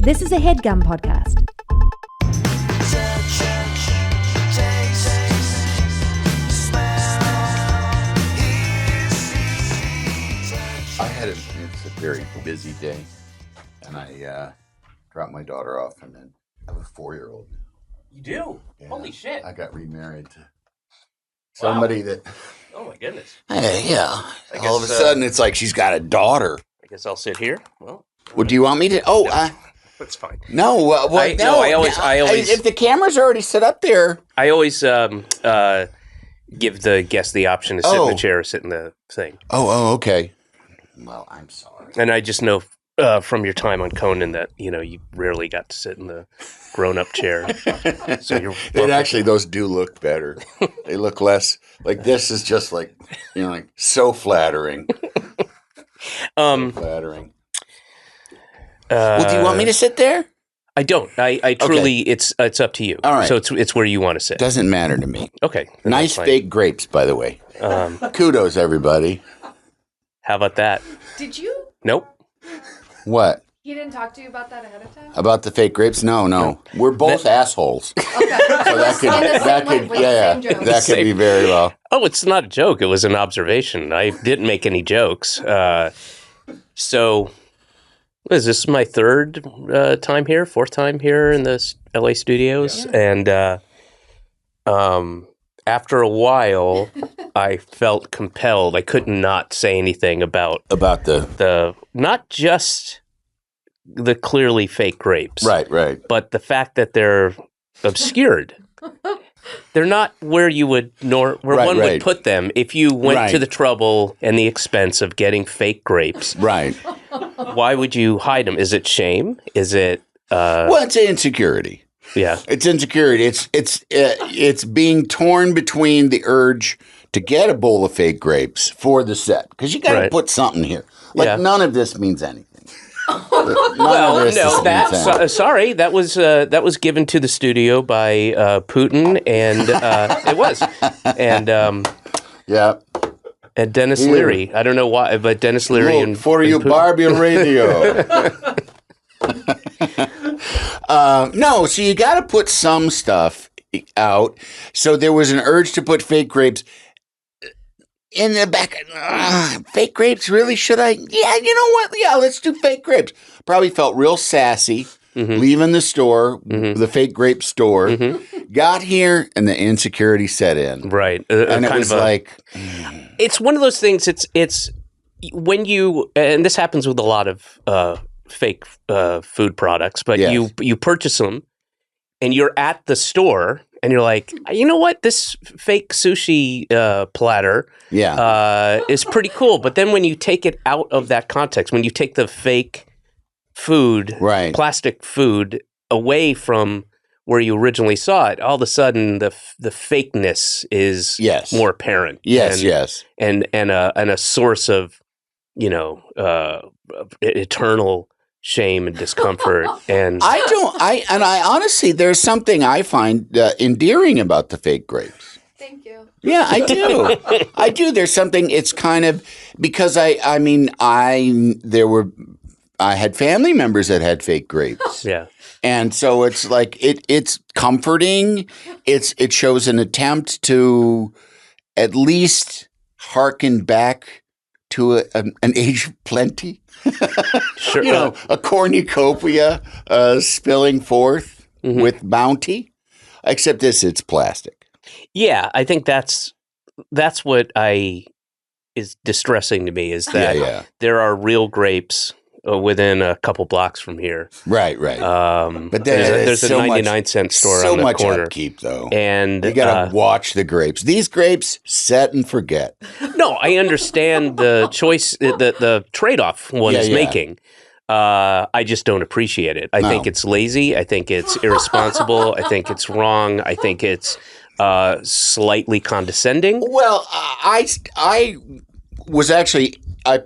This is a Headgum podcast. It's a very busy day, and I dropped my daughter off, and then I have a 4-year-old. You do? Yeah, Holy shit. I got remarried to somebody that... Oh my goodness. Yeah. All of a sudden, it's like she's got a daughter. I guess I'll sit here. Well, do you want me to... Oh, no, that's fine. No, I always... If the camera's already set up there... I always give the guest the option to sit in the chair or sit in the thing. Oh, okay. Well, I'm sorry. And I just know from your time on Conan that, you rarely got to sit in the grown-up chair. So you're and actually, those do look better. They look less... Like, this is just like, so flattering. So flattering. Well, do you want me to sit there? I don't. I truly, Okay. it's up to you. All right. So it's where you want to sit. Doesn't matter to me. Okay. Nice fake grapes, by the way. Kudos, everybody. How about that? Did you? Nope. What? He didn't talk to you about that ahead of time? About the fake grapes? No. We're both assholes. Okay. So that could be very well. Oh, it's not a joke. It was an observation. I didn't make any jokes. So, is this my third time here? Fourth time here in the LA studios? Yeah. And after a while, I felt compelled. I could not say anything about the not just the clearly fake grapes. Right. But the fact that they're obscured. They're not where you would one would put them if you went to the trouble and the expense of getting fake grapes. Right. Why would you hide them? Is it shame? Is it well, it's insecurity. Yeah. It's insecurity. It's being torn between the urge to get a bowl of fake grapes for the set, because you got to put something here. None of this means anything. Sorry, that was given to the studio by Putin, and it was, and and Dennis Leary. I don't know why, but Dennis Leary and for you, Putin. Barbie Radio. No, so you got to put some stuff out. So there was an urge to put fake grapes. In the back, fake grapes, really? Should I? Yeah, you know what? Yeah, let's do fake grapes. Probably felt real sassy leaving the store, the fake grape store. Got here, and the insecurity set in. Right. And it was It's one of those things, it's when you, and this happens with a lot of fake food products, but you purchase them, and you're at the store, and you're like, you know what? This fake sushi platter is pretty cool. But then when you take it out of that context, when you take the fake food, plastic food, away from where you originally saw it, all of a sudden the fakeness is more apparent. Yes. And a source of, eternal shame and discomfort. And I honestly, there's something I find endearing about the fake grapes. Thank you. Yeah, I do. I do. There's something. It's kind of because I had family members that had fake grapes. Yeah. And so it's like it's comforting. It shows an attempt to at least hearken back to an age of plenty. Sure. A cornucopia spilling forth with bounty. Except it's plastic. Yeah, I think that's what is distressing to me, is that there are real grapes within a couple blocks from here. Right. But there's a 99-cent store on the corner. So much upkeep, though. And you got to watch the grapes. These grapes, set and forget. No, I understand the choice, the trade-off one is making. I just don't appreciate it. I think it's lazy. I think it's irresponsible. I think it's wrong. I think it's slightly condescending. Well, I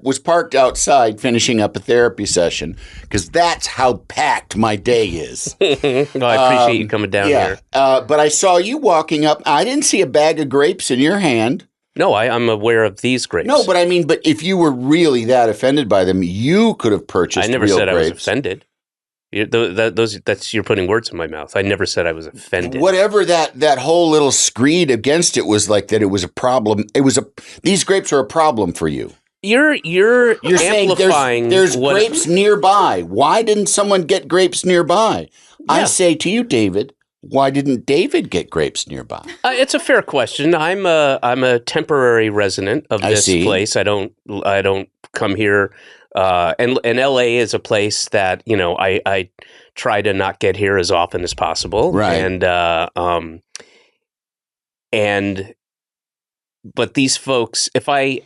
was parked outside finishing up a therapy session because that's how packed my day is. Well, I appreciate you coming down here. But I saw you walking up. I didn't see a bag of grapes in your hand. No, I'm aware of these grapes. No, but if you were really that offended by them, you could have purchased real grapes. I never said I was offended. You're putting words in my mouth. I never said I was offended. Whatever that whole little screed against it was like that. It was a problem. These grapes are a problem for you. You're saying amplifying. there's grapes nearby. Why didn't someone get grapes nearby? Yeah. I say to you, David, why didn't David get grapes nearby? It's a fair question. I'm a temporary resident of this place. I don't come here. And LA is a place that I try to not get here as often as possible. Right. But these folks, I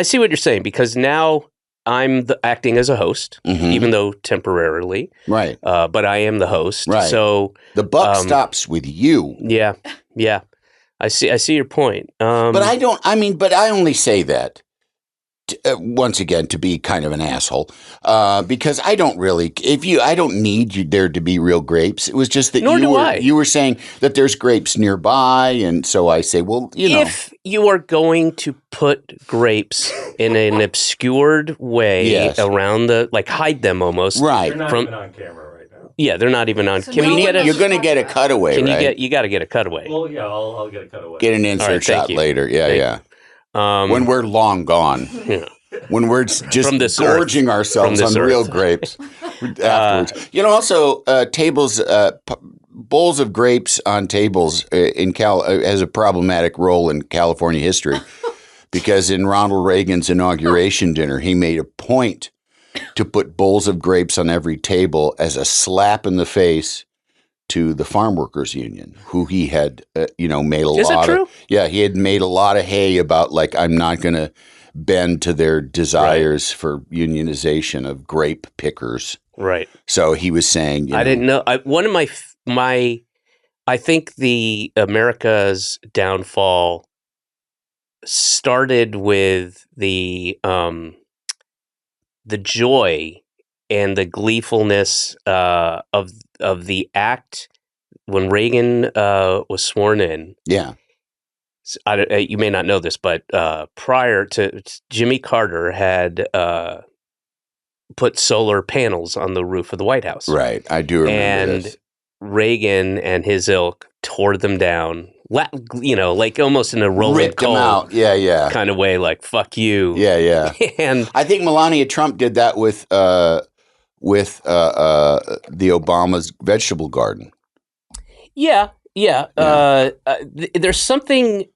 see what you're saying, because now I'm acting as a host, even though temporarily. Right. But I am the host. Right. So the buck stops with you. Yeah. Yeah. I see your point. But I only say that. Once again, to be kind of an asshole, because I don't need there to be real grapes. It was just that you were saying that there's grapes nearby, and so I say, well, if you are going to put grapes in an obscured way around hide them almost, right? They're not even on camera right now. Yeah, they're not even on. So camera. You're going to get a cutaway, right? You got to get a cutaway. Well, yeah, I'll get a cutaway. Get an insert shot later. Yeah. When we're long gone, when we're just gorging ourselves on real grapes afterwards. Also tables, bowls of grapes on tables has a problematic role in California history, because in Ronald Reagan's inauguration dinner, he made a point to put bowls of grapes on every table as a slap in the face to the Farm Workers Union, who he had, made a lot. Is that true? He had made a lot of hay about I'm not going to bend to their desires for unionization of grape pickers. Right. So he was saying, I didn't know. One of my, I think the America's downfall started with the joy and the gleefulness of the act when Reagan was sworn in. Yeah. You may not know this, but prior to Jimmy Carter had put solar panels on the roof of the White House. Right. I do remember this. Reagan and his ilk tore them down, almost in a rolling coal kind of way, fuck you. Yeah. And I think Melania Trump did that with the Obama's vegetable garden. Yeah. There's something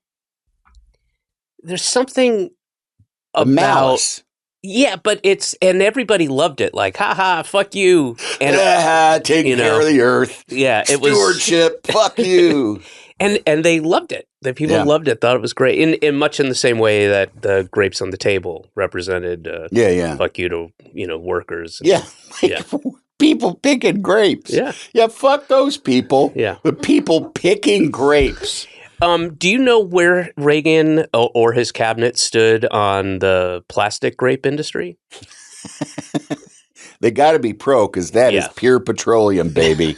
about malice. Yeah, but and everybody loved it. Ha, fuck you. And take care of the earth. Yeah, it was stewardship. Fuck you. And they loved it. The people loved it. Thought it was great. In much in the same way that the grapes on the table represented. Fuck you to workers. People picking grapes. Yeah. Fuck those people. Yeah. The people picking grapes. Do you know where Reagan or his cabinet stood on the plastic grape industry? They got to be pro, because that is pure petroleum, baby.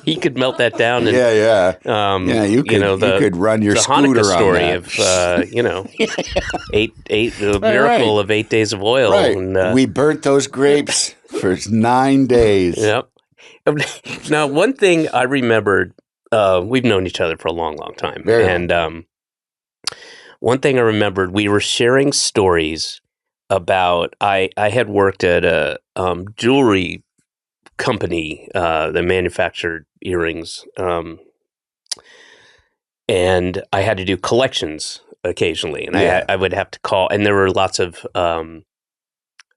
He could melt that down. And, you could run your the scooter Hanukkah story on that. Of the miracle of 8 days of oil. Right. And, we burnt those grapes for 9 days. Yep. Now, one thing I remembered, we've known each other for a long, long time. One thing I remembered, we were sharing stories about, I had worked at a jewelry company that manufactured earrings, and I had to do collections occasionally, and I would have to call, and there were lots of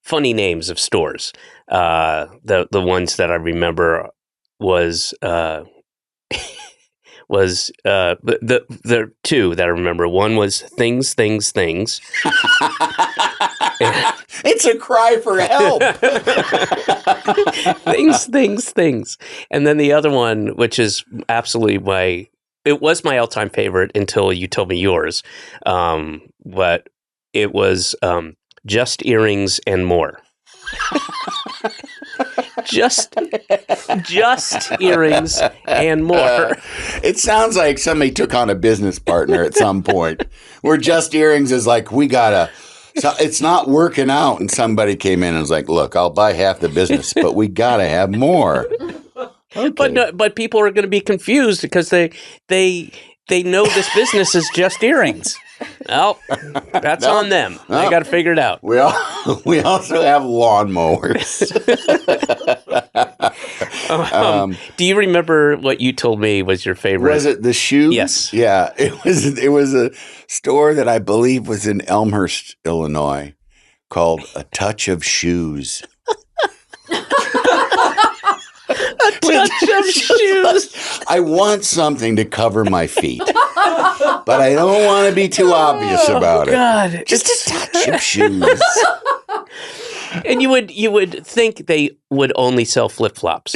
funny names of stores. The ones that I remember was the two that I remember. One was Things. It's a cry for help. Things. And then the other one, which is absolutely it was my all-time favorite until you told me yours. But it was Just Earrings and More. Just earrings and more. It sounds like somebody took on a business partner at some point. Where Just Earrings is we gotta So it's not working out. And somebody came in and was like, look, I'll buy half the business, but we got to have more. Okay. But people are going to be confused because they know this business is just earrings. Well, that's on them. They got to figure it out. We also have lawnmowers. Do you remember what you told me was your favorite? Was it the shoe? Yes. Yeah. It was a store that I believe was in Elmhurst, Illinois, called A Touch of Shoes. A touch of shoes. I want something to cover my feet, but I don't want to be too obvious about it. God, Just a touch of shoes. And you would think they would only sell flip flops,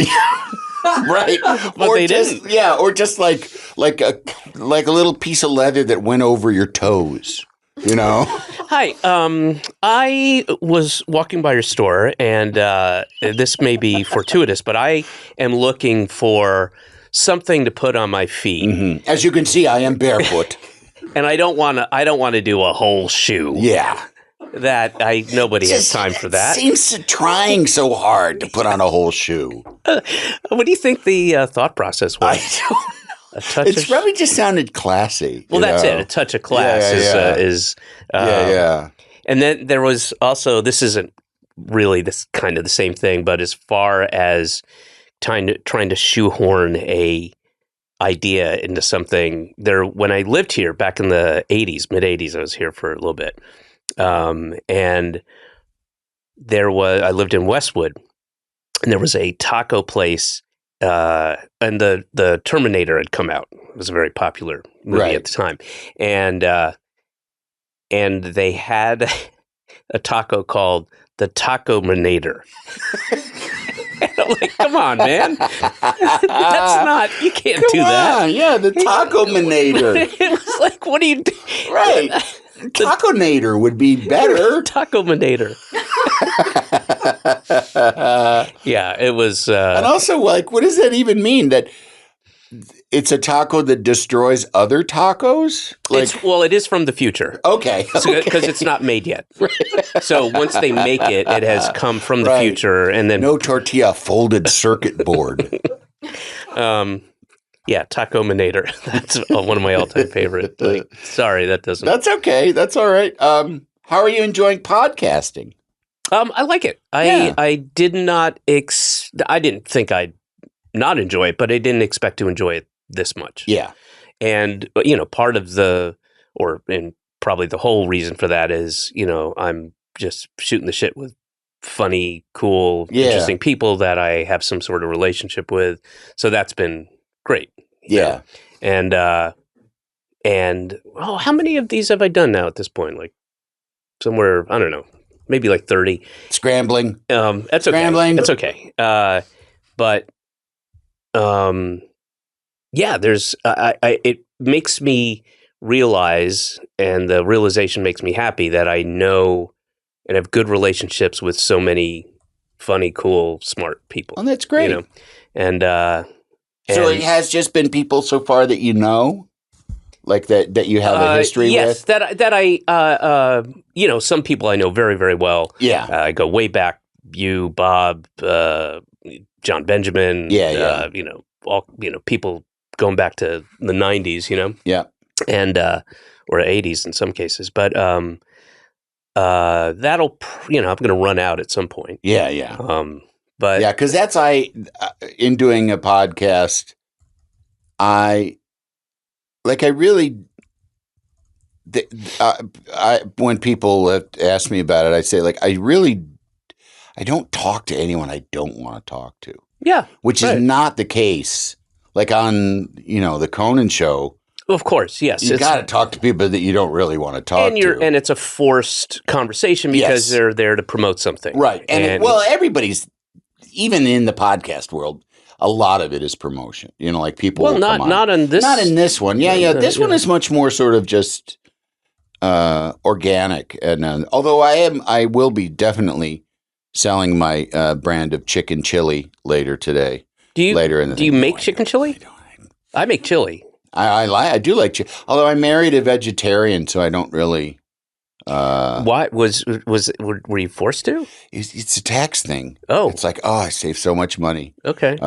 Right? but or they just, didn't. Yeah, or just like a little piece of leather that went over your toes. You know? Hi, I was walking by your store, and this may be fortuitous, but I am looking for something to put on my feet. Mm-hmm. As you can see, I am barefoot. And I don't want to do a whole shoe. Yeah. Nobody has time for that. Seems trying so hard to put on a whole shoe. What do you think the thought process was? I don't know. A touch It's of probably just sounded classy. Well, that's it. A touch of class is. Yeah. And then there was also, this isn't really this kind of the same thing, but as far as trying to shoehorn a idea into something, when I lived here back in the 80s, mid 80s, I was here for a little bit, and I lived in Westwood, and there was a taco place. And the Terminator had come out. It was a very popular movie at the time, and they had a taco called the Taco-minator. And I'm like, come on, man, that's not. You can't do that. Yeah, the Taco-minator. It was like, what do you do? Right. Taco-nator would be better. Taco-minator. Yeah, it was. And also, like, what does that even mean? That it's a taco that destroys other tacos? Like, it is from the future. Okay. Because it's not made yet. So once they make it, it has come from the future, and then no tortilla, folded circuit board. Yeah, Taco-minator. That's one of my all-time favorite. Sorry, that doesn't. That's okay. That's all right. How are you enjoying podcasting? I like it. I did not. I didn't think I'd not enjoy it, but I didn't expect to enjoy it this much. Yeah, and part of and probably the whole reason for that is I'm just shooting the shit with funny, cool, interesting people that I have some sort of relationship with. So that's been great. Yeah. And how many of these have I done now at this point? Like somewhere, I don't know, maybe like 30. Scrambling. That's okay. Scrambling. That's okay. But yeah, there's it makes me realize, and the realization makes me happy that I know and have good relationships with so many funny, cool, smart people. Oh, that's great. And so it has just been people so far that you know, like that you have a history yes, with. That I some people I know very, very well. Yeah, I go way back. You, Bob, John Benjamin. Yeah. All people going back to the 90s. Yeah, and or 80s in some cases, but that'll I'm going to run out at some point. Yeah. But yeah, because that's in doing a podcast, when people ask me about it, I say I don't talk to anyone I don't want to talk to. Yeah, which is not the case. Like on the Conan show. Of course, yes. You got to talk to people that you don't really want to talk to. And it's a forced conversation because they're there to promote something. Right. And everybody's, even in the podcast world, a lot of it is promotion. Like people will come on. Not in this. Not in this one. Yeah. This one is much more sort of just organic. And although I will be definitely selling my brand of chicken chili later today. Do you make chicken chili? I make chili. I do like chili. Although I married a vegetarian, so I don't really Why were you forced to? It's a tax thing. Oh, it's like I save so much money. Okay.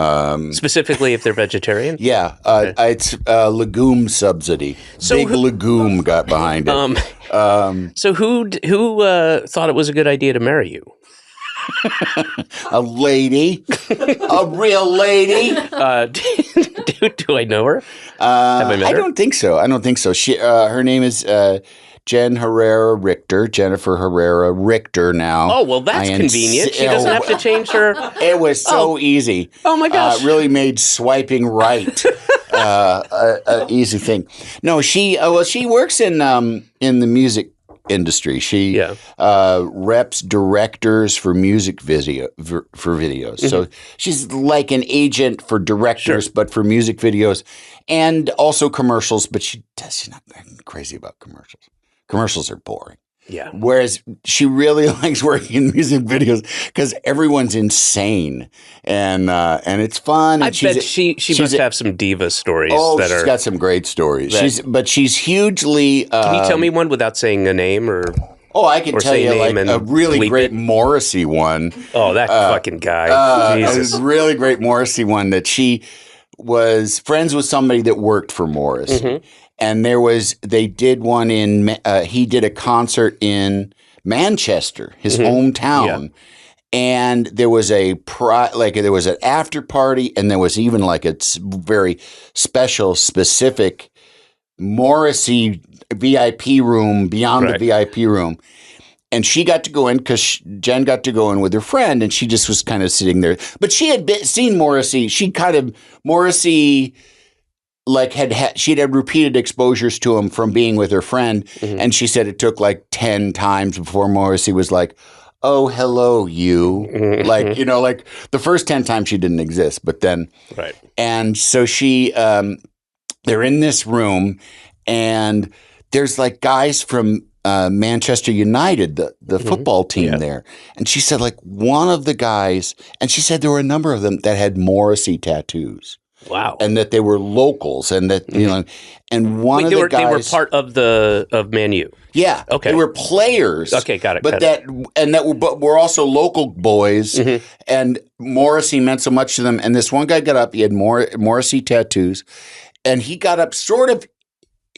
Specifically, if they're vegetarian. Yeah, it's a legume subsidy. So Big legume got behind it. So who thought it was a good idea to marry you? A lady, a real lady. Do I know her? Have I met her? I don't think so. She, her name is Jen Herrera Richter, Jennifer Herrera Richter now. Oh, well, that's convenient. She doesn't have to change her. It was so easy. Oh, my gosh. Really made swiping right an easy thing. No, she works in the music industry. She reps directors for music videos. Mm-hmm. So she's like an agent for directors, but for music videos and also commercials. But she's not crazy about commercials. Commercials are boring. Yeah. Whereas she really likes working in music videos because everyone's insane and it's fun. And I bet she must have some diva stories. She's got some great stories. She's hugely. Can you tell me one without saying a name or? Oh, I can tell you like a really great Morrissey one. Oh, that fucking guy! Jesus, a really great Morrissey one that she was friends with somebody that worked for Morrissey. Mm-hmm. And they did one he did a concert in Manchester, his hometown. Yeah. And there was there was an after party and there was even like a very special, specific Morrissey VIP room beyond the VIP room. And she got to go in because Jen got to go in with her friend and she just was kind of sitting there. But she had seen Morrissey. Morrissey she'd had repeated exposures to him from being with her friend. And she said it took like 10 times before Morrissey was like, oh, hello, you. Like the first 10 times she didn't exist, but then. Right. And so they're in this room and there's like guys from Manchester United, the football team there. And she said like one of the guys, and she said there were a number of them that had Morrissey tattoos. Wow. And that they were locals and that, and one of the guys. They were part of Man U. Yeah. Okay. They were players. Okay, got it. But we're also local boys. And Morrissey meant so much to them. And this one guy got up, he had Morrissey tattoos, and he got up sort of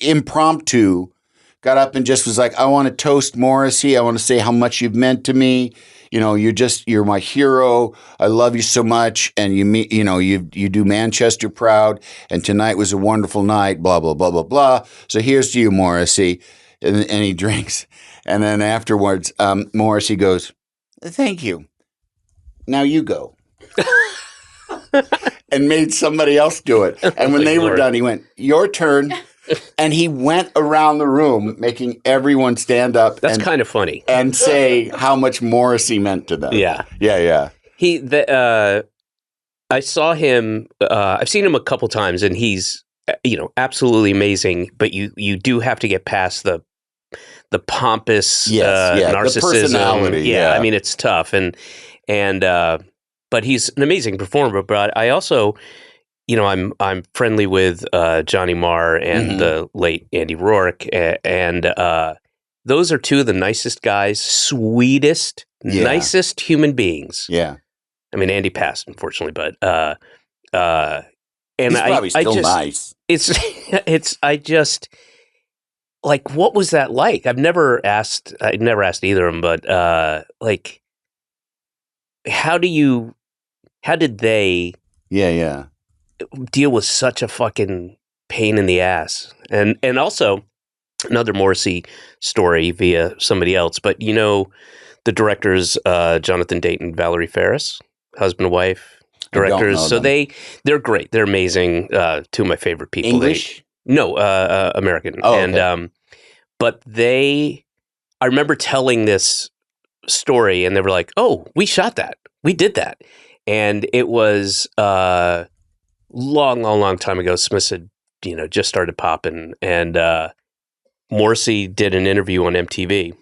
impromptu, got up and just was like, I want to toast Morrissey. I want to say how much you've meant to me. You're my hero. I love you so much. And you do Manchester proud. And tonight was a wonderful night, blah, blah, blah, blah, blah. So here's to you, Morrissey. And he drinks. And then afterwards, Morrissey goes, thank you. Now you go. And made somebody else do it. And when they were done, he went, your turn. And he went around the room making everyone stand up. That's kind of funny. And say how much Morrissey meant to them. Yeah. Yeah. I saw him, I've seen him a couple times and he's, absolutely amazing. But you do have to get past the pompous narcissism. The personality. Yeah. I mean, it's tough. But he's an amazing performer. But I also... I'm friendly with Johnny Marr and the late Andy Rourke, and those are two of the nicest guys, sweetest, nicest human beings. Yeah, I mean Andy passed, unfortunately, but and he's probably still nice. It's I just like what was that like? I never asked either of them, but how did they? Yeah. Deal with such a fucking pain in the ass. And also another Morrissey story via somebody else, but the directors Jonathan Dayton, Valerie Ferris, husband and wife directors. So they're great. They're amazing. Two of my favorite people. English? No, American. Oh, okay. And but I remember telling this story and they were like, "Oh, we shot that. We did that." And it was long time ago. Smith had, just started popping, and Morrissey did an interview on MTV.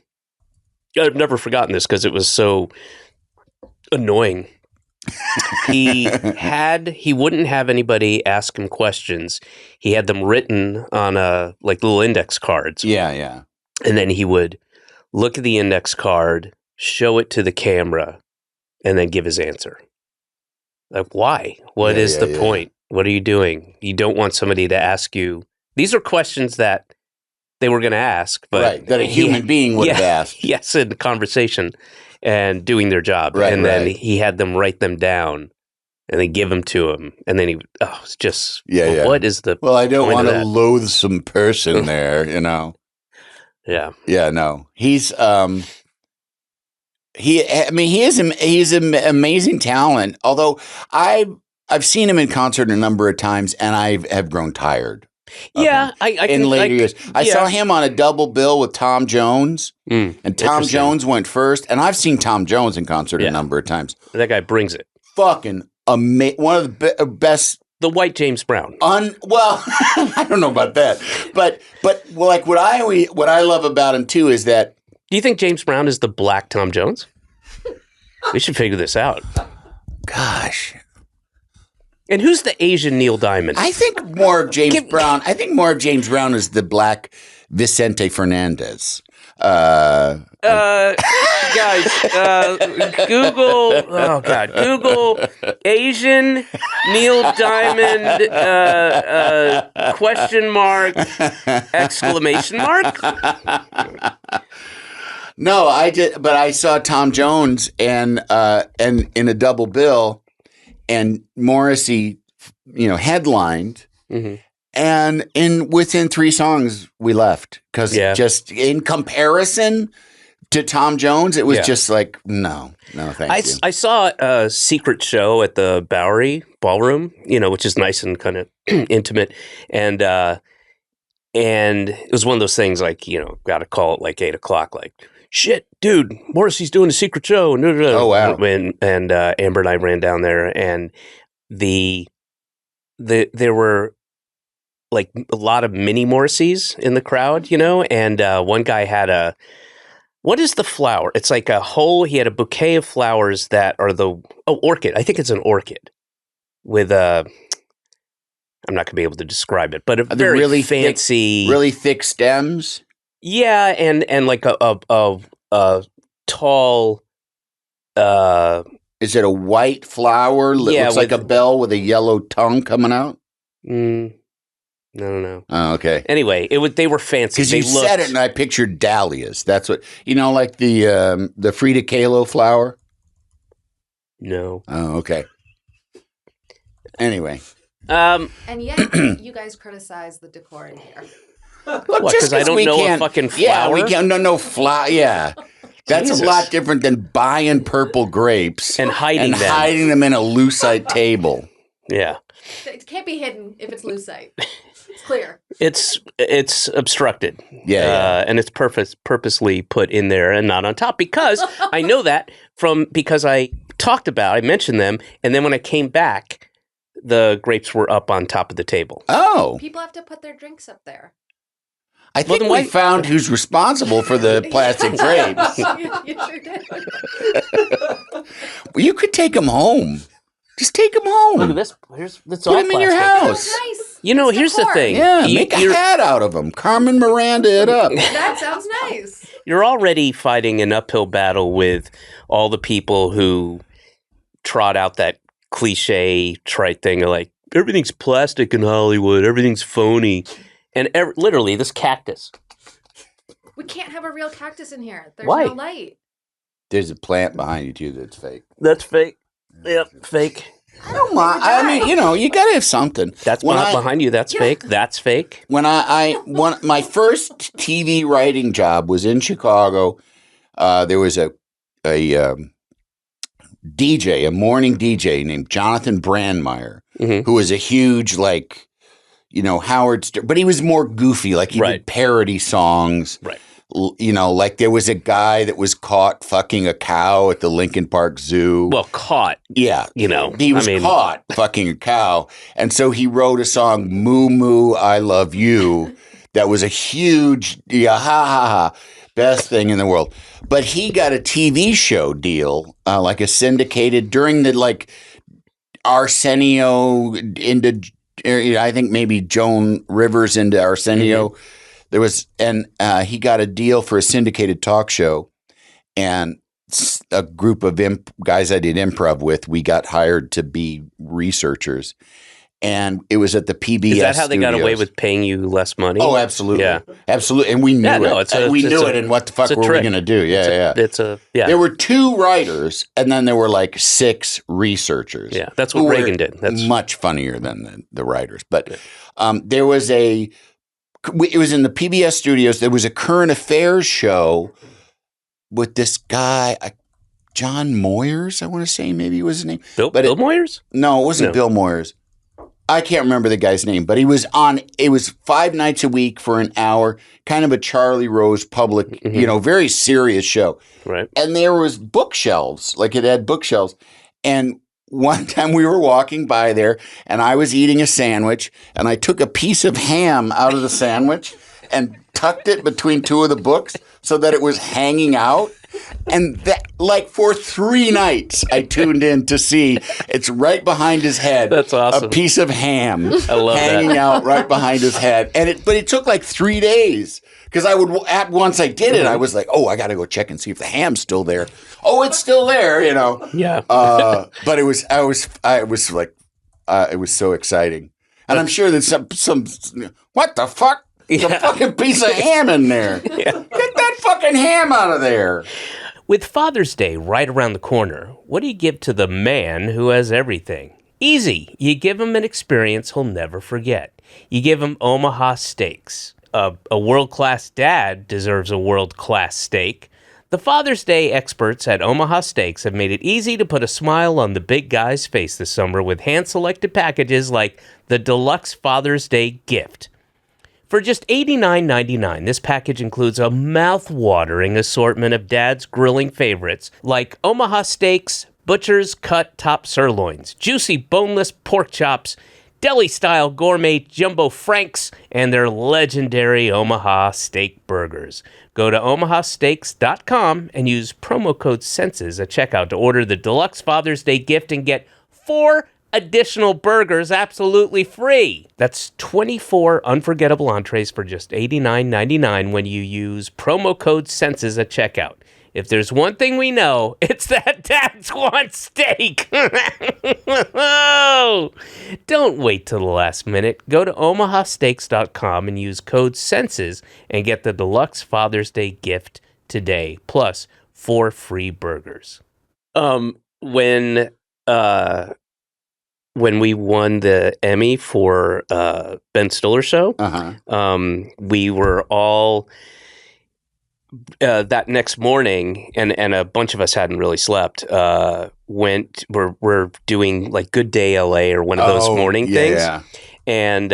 I've never forgotten this because it was so annoying. He wouldn't have anybody ask him questions. He had them written on little index cards. Yeah. And then he would look at the index card, show it to the camera, and then give his answer. Like, why? What is the point? What are you doing? You don't want somebody to ask you. These are questions that they were going to ask, but that a human being would have asked. Yes, in the conversation and doing their job. And then he had them write them down and then give them to him. And then it's just, what is the Well, I don't want a loathsome person there, you know? Yeah. Yeah, no. He's he's an amazing talent. Although I've seen him in concert a number of times, and I have grown tired. Yeah, in later years, I saw him on a double bill with Tom Jones, and Tom Jones went first. And I've seen Tom Jones in concert a number of times. That guy brings it. Fucking one of the best. The white James Brown. Well, I don't know about that, but like what I love about him too is that. Do you think James Brown is the black Tom Jones? We should figure this out. Gosh. And who's the Asian Neil Diamond? I think more of James Brown. I think more of James Brown is the black Vicente Fernandez. Guys, Google. Oh God, Google Asian Neil Diamond question mark exclamation mark. No, but I saw Tom Jones and in a double bill, and Morrissey, headlined, and within 3 songs we left because just in comparison to Tom Jones, it was just like no, thank you. I saw a secret show at the Bowery Ballroom, which is nice and kind of intimate, and it was one of those things like got to call it like 8:00, like. Shit, dude, Morrissey's doing a secret show. Oh, wow. And Amber and I ran down there, and there were like a lot of mini Morrisseys in the crowd, and one guy had what is the flower? It's like he had a bouquet of flowers that are orchid. I think it's an orchid with I'm not going to be able to describe it, but a very really fancy. Really thick stems? Yeah, and like a tall. Is it a white flower? Looks like a bell with a yellow tongue coming out. No. Oh, okay. Anyway, they were fancy. Because you said it, and I pictured dahlias. That's what like the Frida Kahlo flower. No. Oh, okay. Anyway. And yet you guys criticize the decor in here. What? Because I don't know a fucking flower? Yeah, we can't. No flower. Yeah. That's a lot different than buying purple grapes and hiding them in a lucite table. Yeah. It can't be hidden if it's lucite. It's clear. It's obstructed. Yeah. And it's purposely put in there and not on top because I know that because I mentioned them, and then when I came back, the grapes were up on top of the table. Oh. People have to put their drinks up there. I think we found who's responsible for the plastic grapes. You sure did. Well, you could take them home. Just take them home. Look at this. That's Put them in your house. Nice. Here's the thing. Yeah, make a hat out of them. Carmen Miranda it up. That sounds nice. You're already fighting an uphill battle with all the people who trot out that cliche trite thing of like, everything's plastic in Hollywood. Everything's phony. And literally, this cactus. We can't have a real cactus in here. There's Why? no light. There's a plant behind you, too, that's fake. That's fake. Yep, fake. I don't mind. I mean, you got to have something. That's behind you. That's fake. That's fake. When my first TV writing job was in Chicago. There was a DJ, a morning DJ named Jonathan Brandmeier, who was a huge, Howard Stern, but he was more goofy. Like he did parody songs. Right. Like there was a guy that was caught fucking a cow at the Lincoln Park Zoo. Well, caught. Yeah. He was caught fucking a cow. And so he wrote a song, Moo Moo, I Love You, that was a huge, best thing in the world. But he got a TV show deal, like a syndicated during the Arsenio into, I think maybe Joan Rivers into Arsenio. he got a deal for a syndicated talk show, and a group of guys I did improv with, we got hired to be researchers. And it was at the PBS Is that how they got away studios. with paying you less money? Oh, absolutely. Yeah. Absolutely. And we knew it. We knew it, and what the fuck were we going to do? Yeah. There were 2 writers, and then there were like 6 researchers. Yeah, that's what Reagan did. That's much funnier than the writers. But there was it was in the PBS studios. There was a current affairs show with this guy, John Moyers, I want to say, maybe was his name. Bill Moyers? No, it wasn't Bill Moyers. I can't remember the guy's name, but he was on. It was 5 nights a week for an hour, kind of a Charlie Rose public, very serious show. Right. And there was bookshelves, like it had bookshelves. And one time we were walking by there, and I was eating a sandwich, and I took a piece of ham out of the sandwich and tucked it between 2 of the books so that it was hanging out. And that, like, for 3 nights, I tuned in to see it's right behind his head. That's awesome. A piece of ham hanging that. out right behind his head. But it took like 3 days because once I did it, I was like, oh, I got to go check and see if the ham's still there. Oh, it's still there, Yeah. But it was so exciting, and I'm sure that some what the fuck. There's a fucking piece of ham in there. Yeah. Get that fucking ham out of there. With Father's Day right around the corner, what do you give to the man who has everything? Easy. You give him an experience he'll never forget. You give him Omaha steaks. A world-class dad deserves a world-class steak. The Father's Day experts at Omaha Steaks have made it easy to put a smile on the big guy's face this summer with hand-selected packages like the Deluxe Father's Day Gift. For just $89.99, this package includes a mouth-watering assortment of Dad's grilling favorites like Omaha steaks, butcher's cut top sirloins, juicy boneless pork chops, deli-style gourmet jumbo franks, and their legendary Omaha steak burgers. Go to omahasteaks.com and use promo code SENSES at checkout to order the Deluxe Father's Day Gift and get 4 additional burgers absolutely free. That's 24 unforgettable entrees for just $89.99 when you use promo code SENSES at checkout. If there's one thing we know, it's that dads want steak. Don't wait till the last minute. Go to omahasteaks.com and use code SENSES and get the Deluxe Father's Day Gift today, plus 4 free burgers. When we won the Emmy for Ben Stiller's show, we were all that next morning, and a bunch of us hadn't really slept. We're doing like Good Day LA or one of those morning things, and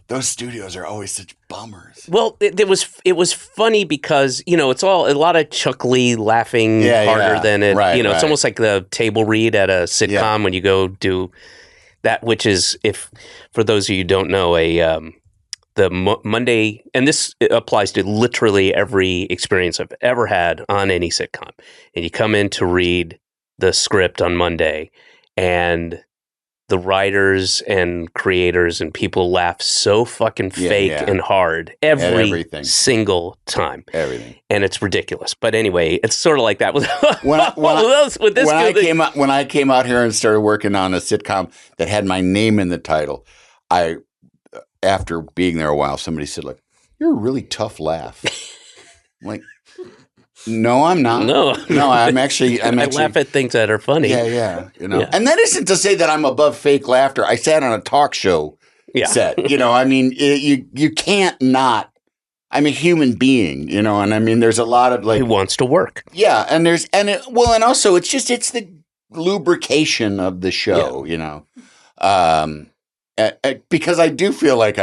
those studios are always such bummers. Well, it was funny because it's all a lot of chuckly, laughing harder than it. Right, It's almost like the table read at a sitcom when you go do that, which is, if for those of you who don't know, the Monday, and this applies to literally every experience I've ever had on any sitcom. And you come in to read the script on Monday, and the writers and creators and people laugh so fucking fake and hard every single time. Everything. And it's ridiculous. But anyway, it's sort of like that with when I came out here and started working on a sitcom that had my name in the title, after being there a while, somebody said, like, "You're a really tough laugh." I'm like, no, I'm not. No, I'm actually. I laugh at things that are funny. Yeah. And that isn't to say that I'm above fake laughter. I sat on a talk show set. I mean, you can't not. I'm a human being, and I mean, there's a lot of like who wants to work. Yeah, and also it's the lubrication of the show, because I do feel like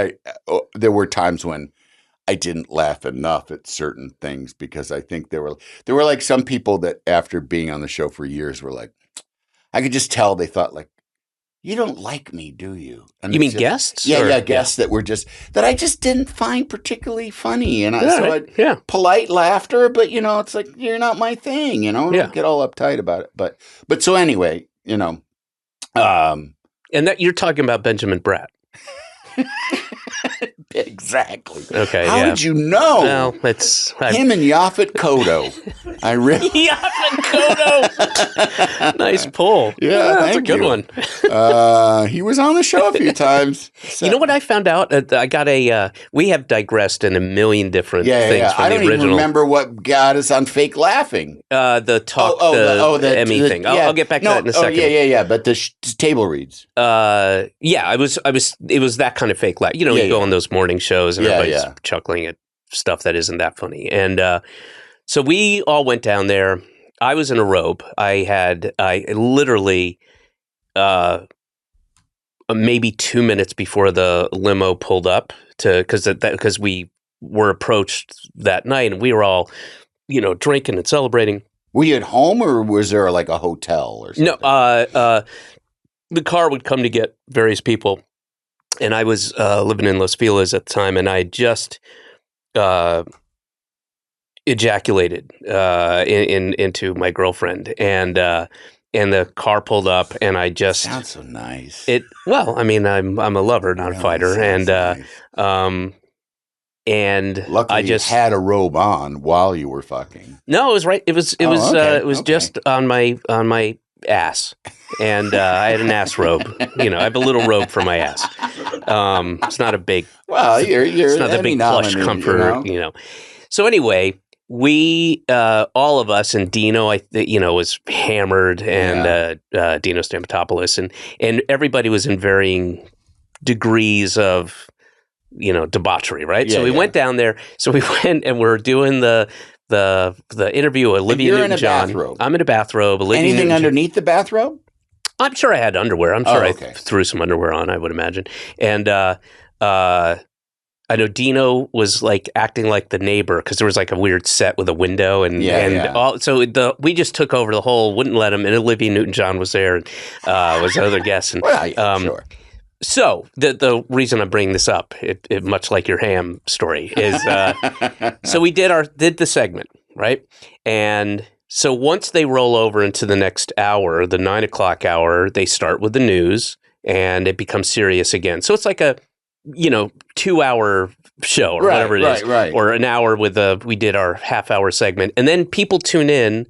there were times when I didn't laugh enough at certain things, because I think there were like some people that after being on the show for years were like, I could just tell they thought like, you don't like me, do you? And you mean guests? Yeah, guests that I just didn't find particularly funny. And polite laughter, but it's like, you're not my thing, Don't get all uptight about it. But so anyway, and that you're talking about Benjamin Bratt. Exactly. Okay. How did you know? Well, it's him and Yaphet Kotto. I really. Yaphet Kotto. Nice pull. Yeah, that's a thank good you. one. He was on the show a few times. So. You know what I found out? I got a. We have digressed in a million different things from I the don't original. even remember what got us on fake laughing. The talk, the Emmy thing. I'll get back to that in a second. Yeah. But the table reads. It was that kind of fake laugh. You know, you go on those morning shows and everybody's chuckling at stuff that isn't that funny. And so we all went down there. I was in a robe. I literally, maybe 2 minutes before the limo pulled up because we were approached that night and we were all, drinking and celebrating. Were you at home or was there like a hotel or something? No, the car would come to get various people. And I was living in Los Feliz at the time, and I just ejaculated into my girlfriend, and the car pulled up, and I just sounds so nice. I'm a lover, not a fighter, and nice. And luckily I just had a robe on while you were fucking. No, it was right. It was just on my ass, and I had an ass robe. I have a little robe for my ass. It's not a big. Well, it's not the big plush comfort. So anyway, we all of us, and Dino, was hammered, and Dino Stamatopoulos, and everybody was in varying degrees of debauchery, right? So we went down there. So we went and we're doing the interview with Olivia Newton-John. Bathrobe. I'm in a bathrobe. Anything underneath the bathrobe? I'm sure I had underwear. I'm sure I threw some underwear on, I would imagine. And I know Dino was like acting like the neighbor because there was like a weird set with a window so we just took over the whole, wouldn't let him. And Olivia Newton-John was there and was other guests. And, sure. So the reason I'm bringing this up, it much like your ham story, is so we did the segment, right? And so once they roll over into the next hour, the 9 o'clock hour, they start with the news and it becomes serious again. So it's like a 2-hour show or whatever it is, or an hour we did our half-hour segment, and then people tune in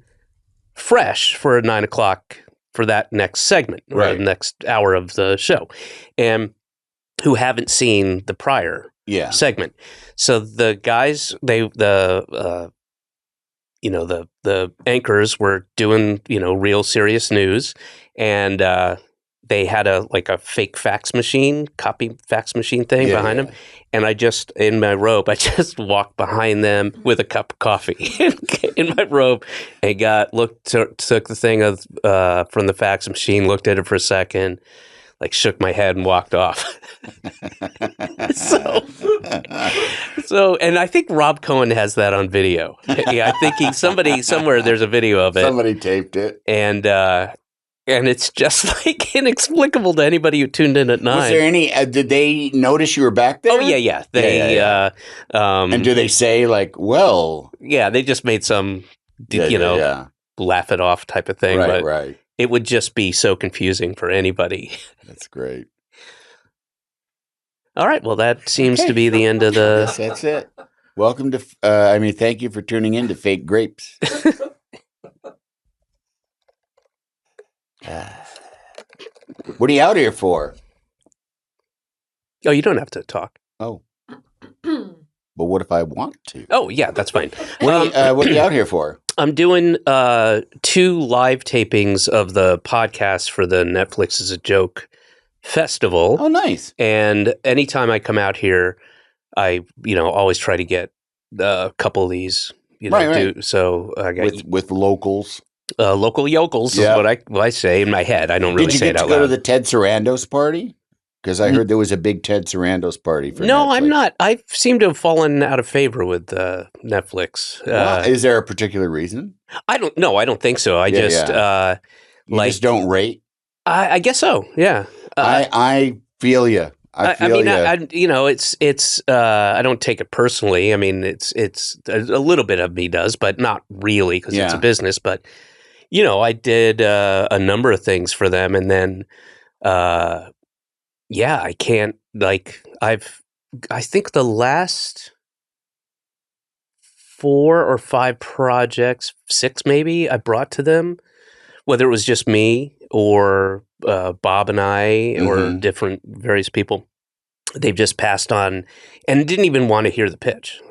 fresh for 9 o'clock. For that next segment, or the next hour of the show, and who haven't seen the prior segment. So the guys, the anchors were doing real serious news, and they had a fake fax machine, copy fax machine thing behind them. And I just, in my robe, I just walked behind them with a cup of coffee in my robe and took the thing from the fax machine, looked at it for a second, shook my head and walked off. So, and I think Rob Cohen has that on video. I think somewhere there's a video of it. Somebody taped it. And it's just inexplicable to anybody who tuned in at 9. Was there any? Did they notice you were back there? Oh yeah. They and do they say well? Yeah, they just made some laugh it off type of thing. Right. It would just be so confusing for anybody. That's great. All right. Well, that seems to be the end of the. Yes, that's it. Welcome to. Thank you for tuning in to Fake Grapes. What are you out here for? Oh, you don't have to talk. Oh. But what if I want to? Oh, yeah, that's fine. What are you out here for? I'm doing 2 live tapings of the podcast for the Netflix is a Joke Festival. Oh, nice. And anytime I come out here, I, always try to get a couple of these, right. So I got with locals. Local yokels is what I say in my head. I don't really say it out loud. Did you get to go to the Ted Sarandos party? Because I heard there was a big Ted Sarandos party for No, Netflix. I'm not. I seem to have fallen out of favor with Netflix. Is there a particular reason? I don't know. I don't think so. I just you just don't rate? I guess so. Yeah. I feel you. I don't take it personally. I mean, it's a little bit of me does, but not really because it's a business. But I did a number of things for them, and then I can't I've I think the last 4 or 5 projects, 6 maybe, I brought to them, whether it was just me or Bob and I or different various people. They've just passed on and didn't even want to hear the pitch.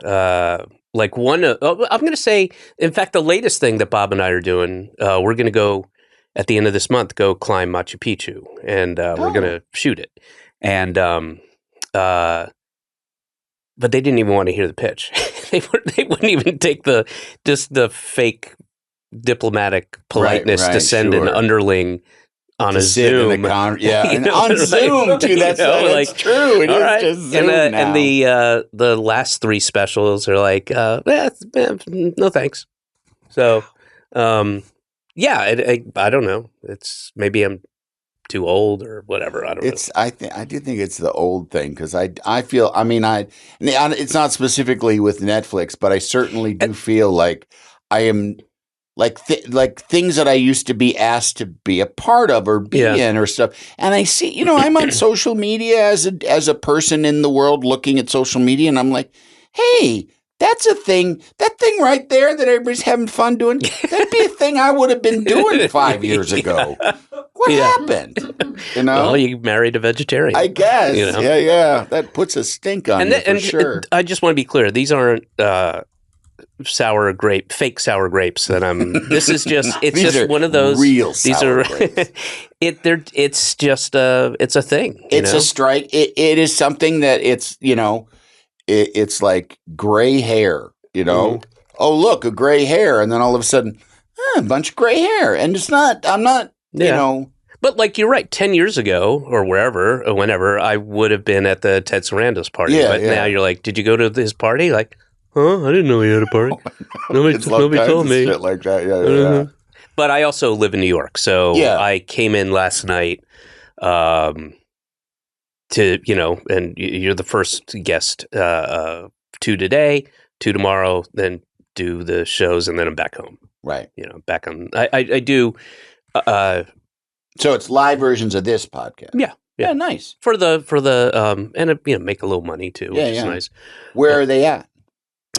Like one, I'm going to say, in fact, the latest thing that Bob and I are doing, we're going to go at the end of this month, go climb Machu Picchu, and we're going to shoot it. And but they didn't even want to hear the pitch. They wouldn't even take the fake diplomatic politeness to send an underling on a Zoom. And on Zoom too. That's true. It is just Zoom now. And the last 3 specials are like, no thanks. So, I don't know. It's maybe I'm too old or whatever. I don't know. I do think it's the old thing because I feel. I mean, it's not specifically with Netflix, but I certainly do feel like I am. Like things that I used to be asked to be a part of or be in or stuff. And I see, I'm on social media as a person in the world looking at social media, and I'm like, hey, that's a thing. That thing right there that everybody's having fun doing, that'd be a thing I would have been doing 5 years ago. What happened? Well, you married a vegetarian. I guess. Yeah. That puts a stink on you for sure. I just want to be clear. These aren't fake sour grapes that I'm. This is just. It's just one of those real sour grapes. It's just it's a thing. It's a strike. It is something that it's it's like gray hair. Oh, look, a gray hair, and then all of a sudden, a bunch of gray hair, and it's not. I'm not. But like you're right. 10 years ago, or wherever, or whenever, I would have been at the Ted Sarandos party. But now you're like, did you go to his party? Like. Huh? I didn't know he had a party. Nobody told me. Shit like that. Yeah. But I also live in New York, so I came in last night to and you're the first guest. 2 today, 2 tomorrow, then do the shows, and then I'm back home. Right. Back on. I do. So it's live versions of this podcast. Yeah, nice for the and make a little money too, which is nice. Where are they at?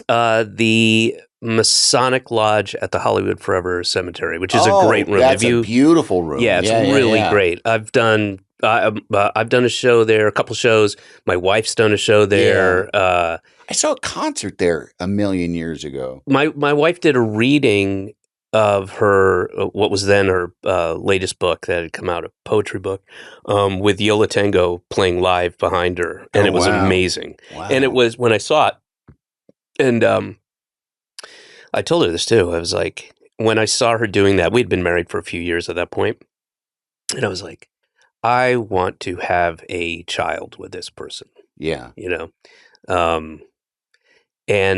The Masonic Lodge at the Hollywood Forever Cemetery, which is a great room. That's a beautiful room. Yeah, it's really great. I've done a show there, a couple shows. My wife's done a show there. I saw a concert there a million years ago. My wife did a reading of her what was then her latest book that had come out, a poetry book, with Yola Tango playing live behind her, and it was amazing. Wow. And it was when I saw it. And I told her this too. I was like, when I saw her doing that, we'd been married for a few years at that point, and I was like, I want to have a child with this person. Yeah, and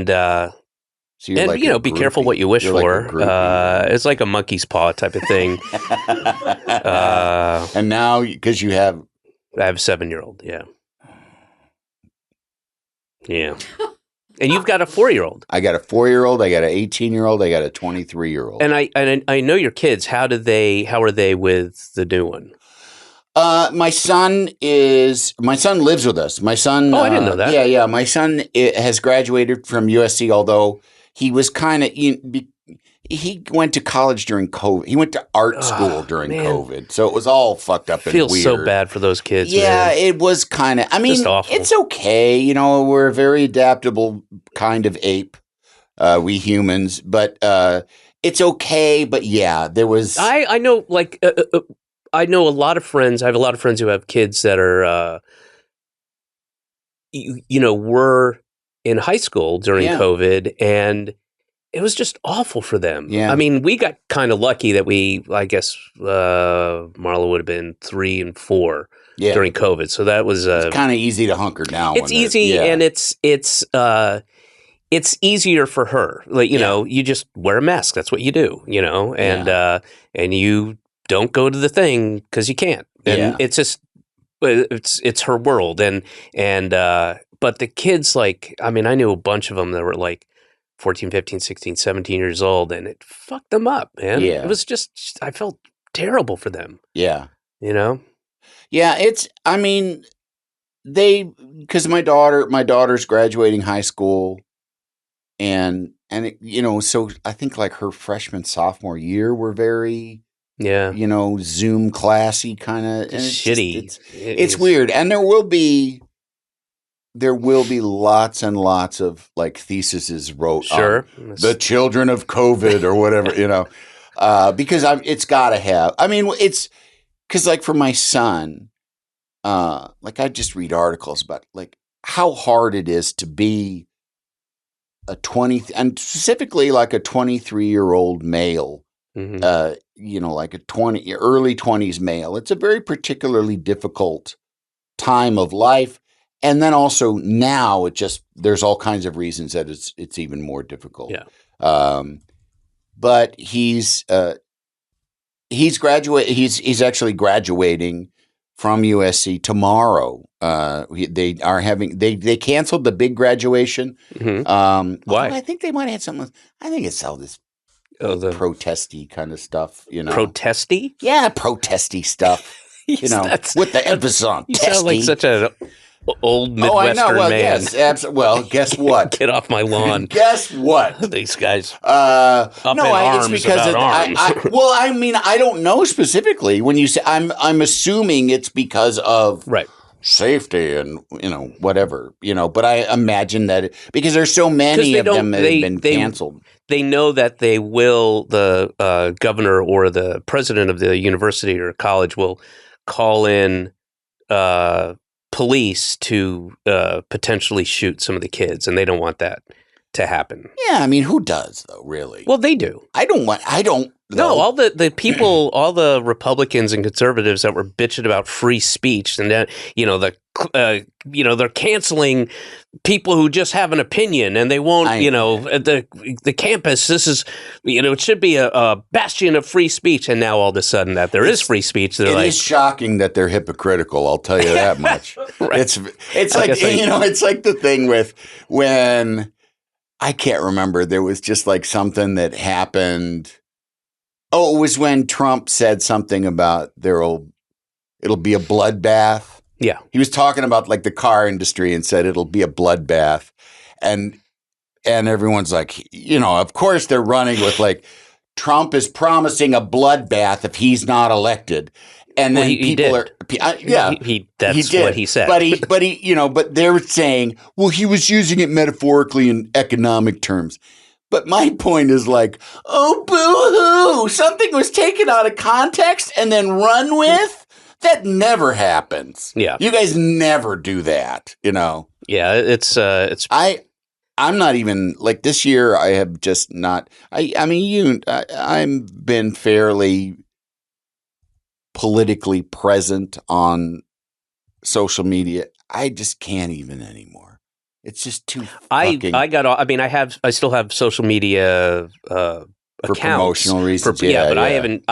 be careful what you wish for. It's like a monkey's paw type of thing. And now, because I have a 7-year-old. Yeah. And you've got a 4-year-old. I got a 4-year-old. I got an 18-year-old. I got a 23-year-old. And I know your kids. How are they with the new one? My son lives with us. My son. Oh, I didn't know that. Yeah. My son has graduated from USC, although he was kind of. He went to college during COVID. He went to art school during COVID. So it was all fucked up and weird. Feels so bad for those kids. Yeah, man. it was kind of, it's okay. We're a very adaptable kind of ape, we humans, but it's okay. But yeah, there was. I know, like, I know a lot of friends. I have a lot of friends who have kids that are, were in high school during COVID, and it was just awful for them. Yeah. I mean, we got kind of lucky that I guess Marla would have been 3 and 4 during COVID. So that was it's kind of easy to hunker down. It's easy, and it's easier for her. Like, you just wear a mask. That's what you do, and you don't go to the thing because you can't. And it's just it's her world. And but the kids, like, I mean, I knew a bunch of them that were like 14, 15, 16, 17 years old, and it fucked them up, man. Yeah. It was just, I felt terrible for them. Yeah. Yeah, I mean, because my daughter's graduating high school, and so I think like her freshman, sophomore year were very, Zoom classy kind of shitty. It's weird, and there will be lots and lots of like theses wrote on the children of COVID or whatever, because it's got to have. I mean, it's because like for my son, like I just read articles about like how hard it is to be and specifically like a 23-year-old male, like a early 20s male. It's a very particularly difficult time of life. And then also now there's all kinds of reasons that it's even more difficult. Yeah. But he's actually graduating from USC tomorrow. They canceled the big graduation. Why? I think they might have something. I think it's all this protesty kind of stuff. Protesty? Yeah, protesty stuff. With the emphasis on you testy. Sound like such an old Midwestern I know. Well, man. Yes, absolutely. Well, guess what? Get off my lawn. Guess what? These guys. It's because arms. I don't know specifically. When you say, I'm assuming it's because of safety and whatever. But I imagine that because there's so many of them that have been canceled. They know that they will. The governor or the president of the university or college will call in police to potentially shoot some of the kids, and they don't want that to happen. Yeah, I mean, who does though? Really? Well, they do. I don't. No, all the people, all the Republicans and conservatives that were bitching about free speech, and then they're canceling people who just have an opinion, and they won't. The campus. This is it should be a bastion of free speech, and now all of a sudden that there is free speech, it is shocking that they're hypocritical. I'll tell you that much. Right. It's like it's like the thing with when I can't remember. There was just like something that happened. Oh, it was when Trump said something about it'll be a bloodbath. Yeah. He was talking about like the car industry and said it'll be a bloodbath. And everyone's like, of course they're running with like Trump is promising a bloodbath if he's not elected. And then people are that's what he said. But they're saying, well, he was using it metaphorically in economic terms. But my point is like, oh, boo-hoo, something was taken out of context and then run with? That never happens. Yeah. You guys never do that, Yeah, it's I'm not even, like this year I have just not, I've been fairly politically present on social media. I just can't even anymore. It's just too fucking... I still have social media for accounts. Promotional reasons. But I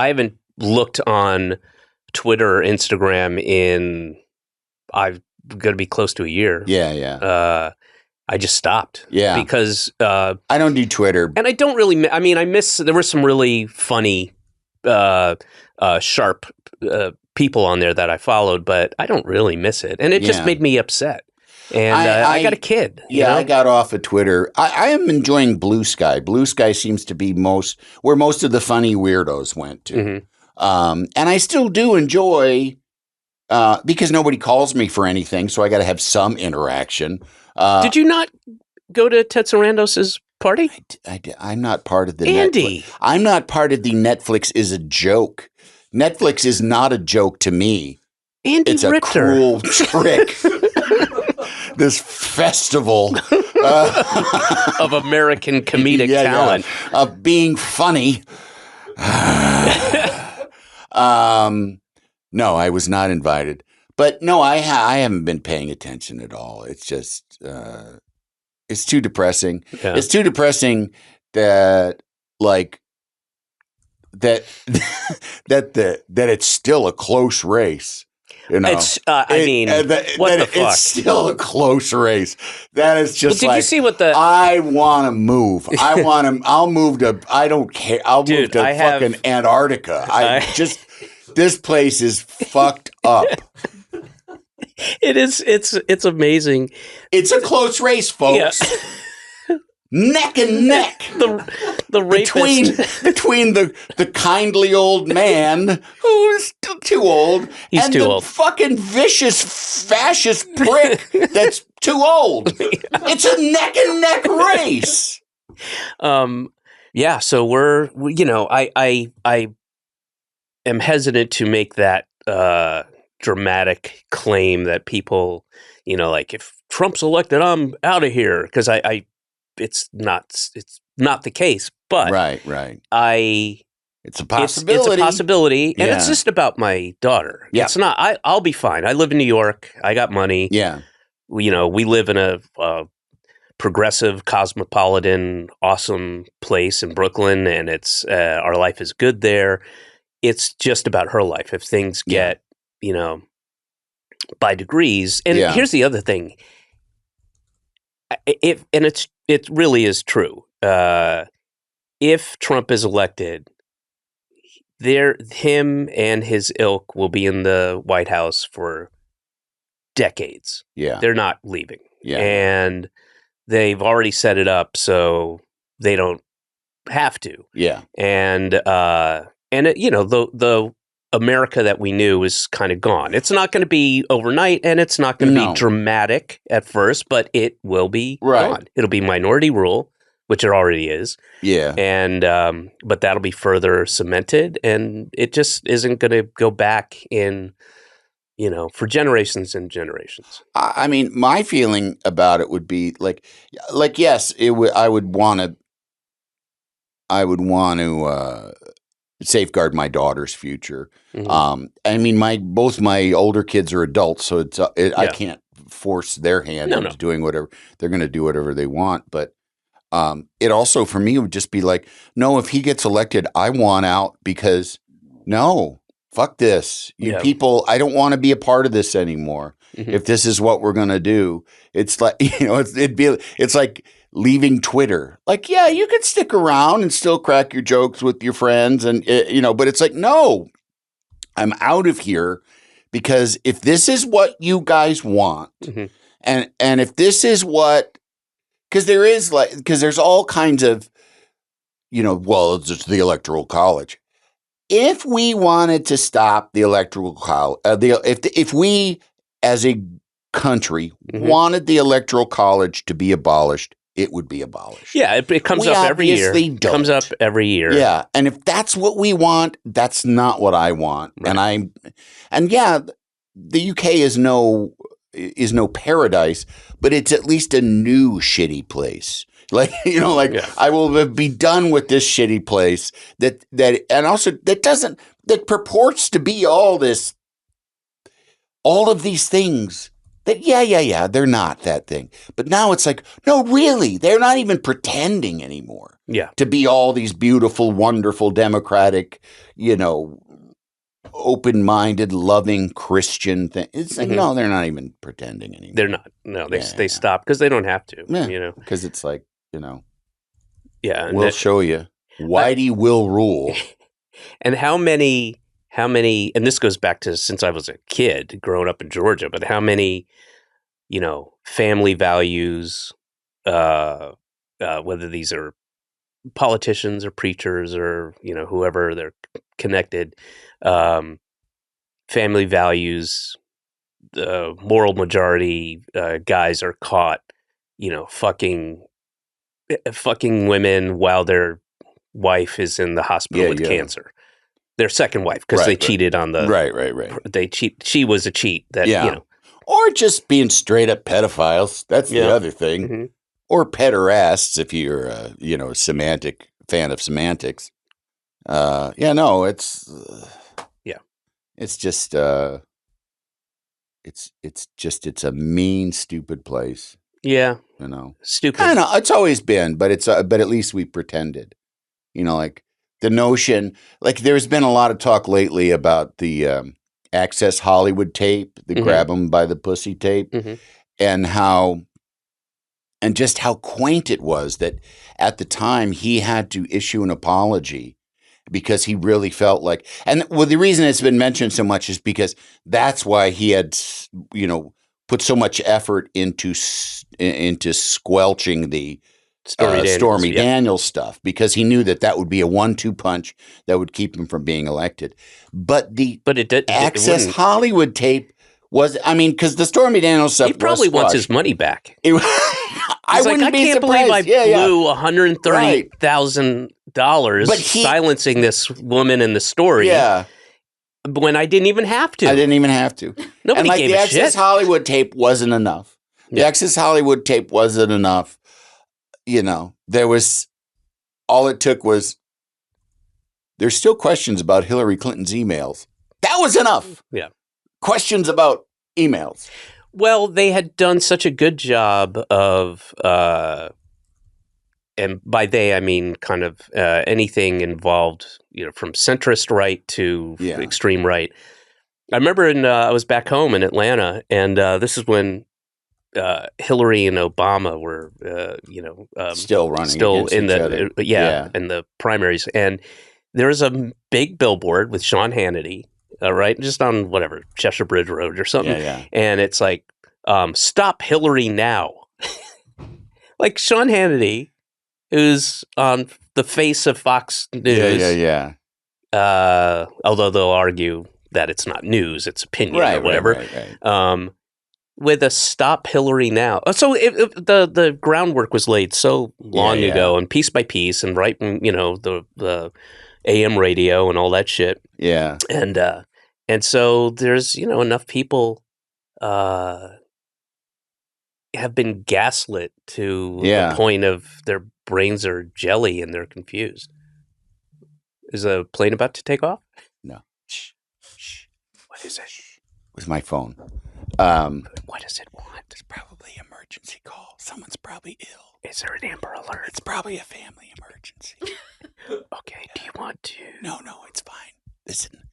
haven't looked on Twitter or Instagram I've got to be close to a year. Yeah. I just stopped. Yeah. Because... I don't do Twitter. And I don't really... I miss... There were some really funny, sharp people on there that I followed, but I don't really miss it. And it just made me upset. And I got a kid. I got off of Twitter. I am enjoying Blue Sky. Blue Sky seems to be where most of the funny weirdos went to. Mm-hmm. And I still do enjoy, because nobody calls me for anything, so I got to have some interaction. Did you not go to Ted Sarandos's party? I'm not part of the Andy. Netflix. I'm not part of the Netflix is a joke. Netflix is not a joke to me. Andy it's Richter. A cruel trick. This festival of American comedic talent of being funny. No, I was not invited. But no, I haven't been paying attention at all. It's just it's too depressing. Yeah. It's too depressing that like that it's still a close race. It's, what the fuck? It's still a close race. That is just did you see what I want to move. I'll move to, I don't care. I'll move to fucking Antarctica. This place is fucked up. It is. It's amazing. It's a close race, folks. Yeah. Neck and neck. The rapist. between the kindly old man who's too old He's and too the old. fucking vicious fascist prick that's too old. It's a neck and neck race. Yeah. So I am hesitant to make that dramatic claim that people, like if Trump's elected, I'm out of here, because it's not the case. But Right. It's a possibility. It's a possibility, and it's Yeah. just about my daughter. Yeah. It's not. I'll be fine. I live in New York. I got money. Yeah. We live in a progressive, cosmopolitan, awesome place in Brooklyn, and it's our life is good there. It's just about her life. If things get, by degrees, and here's the other thing. It really is true. If Trump is elected, him and his ilk will be in the White House for decades. Yeah. They're not leaving. Yeah. And they've already set it up so they don't have to. Yeah. And the America that we knew is kind of gone. It's not going to be overnight, and it's not going to be dramatic at first, but it will be gone. It'll be minority rule, which it already is. Yeah. And but that'll be further cemented, and it just isn't going to go back in, for generations and generations. I mean, my feeling about it would be like yes, I would want to safeguard my daughter's future. Mm-hmm. I mean, both my older kids are adults, so I can't force their hand into doing whatever. They're going to do whatever they want. But it also, for me, would just be like, no, if he gets elected, I want out, because no, fuck this. You people, I don't want to be a part of this anymore. Mm-hmm. If this is what we're going to do, it's like, it's like leaving Twitter. Like, yeah, you could stick around and still crack your jokes with your friends, and but it's like, no, I'm out of here, because if this is what you guys want, mm-hmm. and if this is what, because there's all kinds of, it's just the Electoral College. If we wanted to stop the Electoral College, if we as a country mm-hmm. wanted the Electoral College to be abolished, it would be abolished. Yeah, it comes up every year. Don't. Comes up every year. Yeah, and if that's what we want, that's not what I want. Right. And the UK is no paradise, but it's at least a new shitty place. Like, I will be done with this shitty place that purports to be all of these things. That they're not that thing. But now it's like, no, really, they're not even pretending anymore. Yeah. To be all these beautiful, wonderful, democratic, open-minded, loving Christian things. It's like, no, they're not even pretending anymore. They're not. No, they stop because they don't have to. Yeah, because it's like, yeah, we'll show you. Whitey will rule. And how many, and this goes back to since I was a kid growing up in Georgia, but how many, family values, whether these are politicians or preachers or, whoever they're connected, family values, the moral majority guys are caught, fucking women while their wife is in the hospital with cancer. Their second wife, because they cheated on the right. They cheat. She was a cheat. Or just being straight up pedophiles. That's the other thing. Mm-hmm. Or pederasts, if you're a semantic fan of semantics. It's it's just it's a mean, stupid place. Yeah, stupid. I know it's always been, but but at least we pretended. Like the notion, like there's been a lot of talk lately about the Access Hollywood tape, the grab 'em by the pussy tape, and just how quaint it was that at the time he had to issue an apology because he really felt like, and the reason it's been mentioned so much is because that's why he had, put so much effort into squelching the Stormy Daniels stuff, because he knew that would be a 1-2 punch that would keep him from being elected. But it did Access Hollywood tape was, because the Stormy Daniels stuff, he probably wants his money back. I can't believe I blew $130,000 silencing this woman in the story. Yeah. When I didn't even have to. Nobody gave the a shit. Access Hollywood tape wasn't enough. The Access Hollywood tape wasn't enough. There was, all it took was, there's still questions about Hillary Clinton's emails. That was enough. Yeah. Questions about emails. Well, they had done such a good job of, and by they I mean kind of anything involved, from centrist right to extreme right. I remember I was back home in Atlanta, and this is when Hillary and Obama were, still running, still in each other. In the primaries, and there was a big billboard with Sean Hannity, right, just on whatever Cheshire Bridge Road or something, and it's like, "Stop Hillary now." Like Sean Hannity, who's on the face of Fox News, although they'll argue that it's not news, it's opinion or whatever. Right. With a "Stop Hillary now." So the groundwork was laid so long ago, and piece by piece, and the AM radio and all that shit. Yeah, and so there's enough people have been gaslit to the point of their brains are jelly and they're confused. Is a plane about to take off? No. Shh. What is it? It was my phone. What does it want? It's probably an emergency call. Someone's probably ill. Is there an Amber Alert? It's probably a family emergency. Okay, do you want to? No, it's fine. Listen.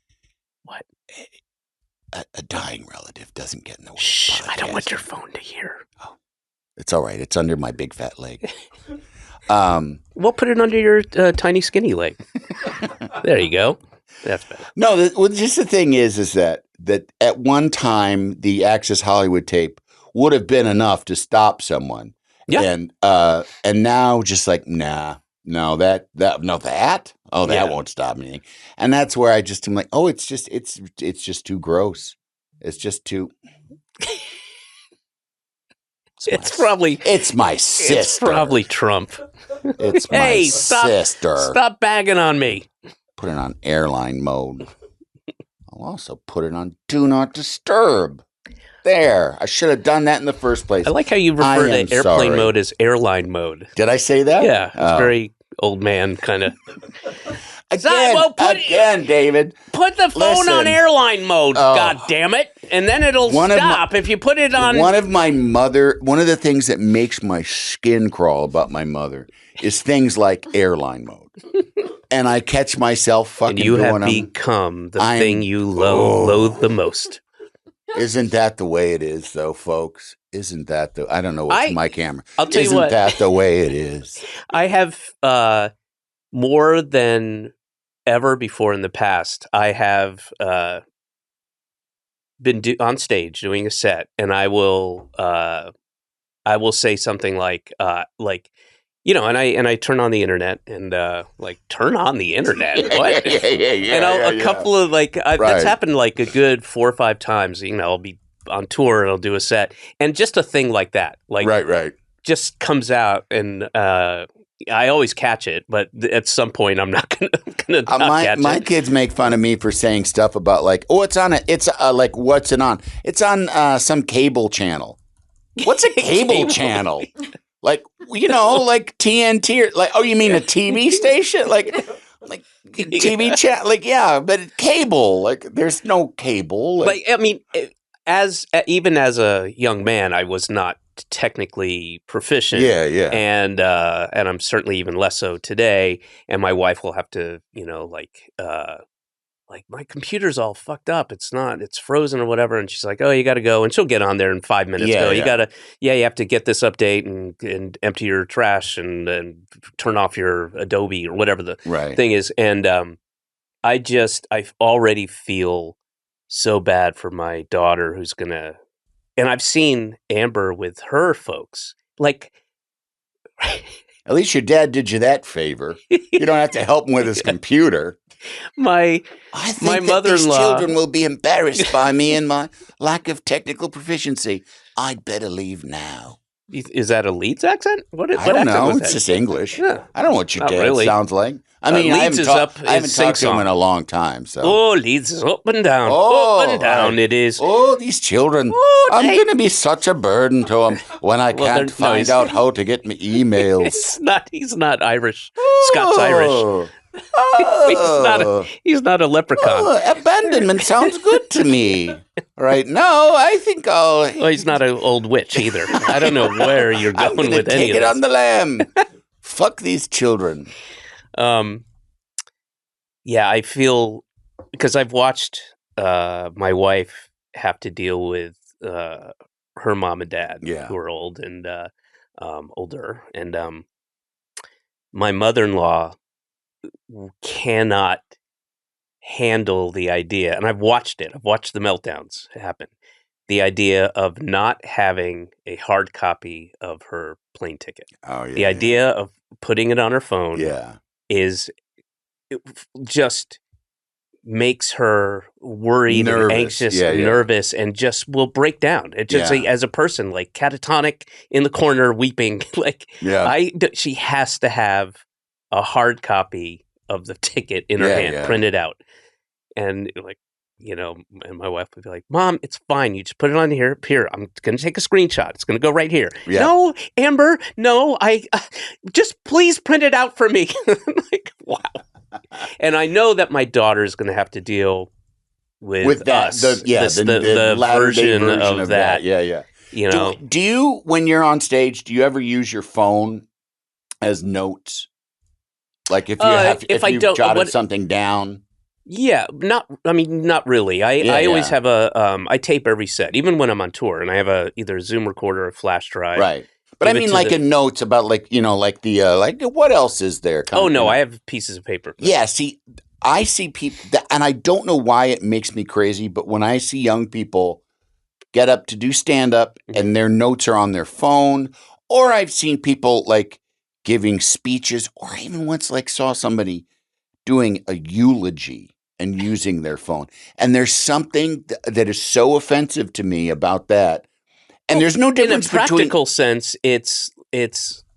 What? A dying relative doesn't get in the way. Shh, I don't want your phone to hear. Oh, it's all right. It's under my big fat leg. We'll put it under your tiny skinny leg. There you go. That's better. No, just the thing is that at one time the Access Hollywood tape would have been enough to stop someone. Yeah. And now just like, that won't stop anything. And that's where I just am like, oh, it's just too gross. It's just too. It's my sister. It's probably Trump. It's my sister. Stop bagging on me. Put it on airline mode. I'll also put it on do not disturb. There. I should have done that in the first place. I like how you refer to airplane mode as airline mode. Did I say that? Yeah. It's very old man kind of. Again, David. Put the phone on airline mode, God damn it. And then it'll stop if you put it on. One of the things that makes my skin crawl about my mother is things like airline mode. And I catch myself fucking doing them. And you have become the thing you loathe the most. Isn't that the way it is, though, folks? Isn't that I don't know what's my camera. I'll tell you what. Isn't that the way it is? I have more than ever before in the past. I have been on stage doing a set, and I will say something like and I turn on the internet and turn on the internet. What? And a couple of that's happened like a good 4 or 5 times. I'll be on tour and I'll do a set, and just a thing like that, just comes out, and I always catch it, but at some point I'm not gonna catch it. My kids make fun of me for saying stuff about it's on it. It's what's it on? It's on some cable channel. What's a cable channel? Like TNT, or you mean a TV station? Like TV channel? But cable, there's no cable. But I mean, even as a young man, I was not technically proficient. Yeah. And I'm certainly even less so today. And my wife will have to, my computer's all fucked up. It's frozen or whatever. And she's like, oh, you got to go. And she'll get on there in 5 minutes. You have to get this update and empty your trash and turn off your Adobe or whatever the thing is. And I already feel so bad for my daughter who's going to and I've seen Amber with her folks. Like, at least your dad did you that favor. You don't have to help him with his computer. I think my that mother-in-law, these children will be embarrassed by me and my lack of technical proficiency. I'd better leave now. Is that a Leeds accent? What I don't accent know. was It's that? just English. Yeah. I don't know what your Not dad really. sounds like. I mean, I Leeds haven't, is up. I haven't Is talked to him sing-song. in a long time. So. Oh, Leeds is up and down. Oh, up and down right. it is. Oh, these children. Oh, I'm they- going to be such a burden to them when I Well, can't no, find he's- out how to get me emails. He's not Irish. Scots Irish. Oh. He's not a leprechaun. Oh, abandonment sounds good to me. Right? No, I think I'll. Well, he's not an old witch either. I don't know where you're I'm going gonna with any take of it this. on the lamb. Fuck these children. Yeah, I feel because I've watched my wife have to deal with her mom and dad, Yeah. who are old and older, and my mother-in-law cannot handle the idea, and I've watched it. I've watched the meltdowns happen. The idea of not having a hard copy of her plane ticket. Oh yeah. The idea of putting it on her phone Yeah. is just makes her worried Nervous. and anxious Yeah, and yeah. nervous and just will break down. It just Yeah. like, as a person, like catatonic in the corner weeping. Like Yeah. she has to have a hard copy of the ticket in her Yeah, hand, yeah. printed out. And like, you know, and my wife would be like, "Mom, it's fine. You just put it on here. Here, I'm going to take a screenshot. It's going to go right here." Yeah. No, Amber, no, I just please print it out for me. Like, wow. And I know that my daughter is going to have to deal with that, us. the latter-day version of that. Yeah, yeah. You know, Do you, when you're on stage, do you ever use your phone as notes? Like if you if I you've don't- jotted what- something down. yeah, not really. I always have I tape every set, even when I'm on tour, and I have either a Zoom recorder or a flash drive. Right. But I Give it mean, to like the- a notes about like what else is there? Oh no, I have pieces of paper. Yeah, see, I see people, and I don't know why it makes me crazy, but when I see young people get up to do stand-up and their notes are on their phone, or I've seen people like giving speeches, or I even once like saw somebody doing a eulogy and using their phone. And there's something that is so offensive to me about that. And there's no difference in a practical sense. It's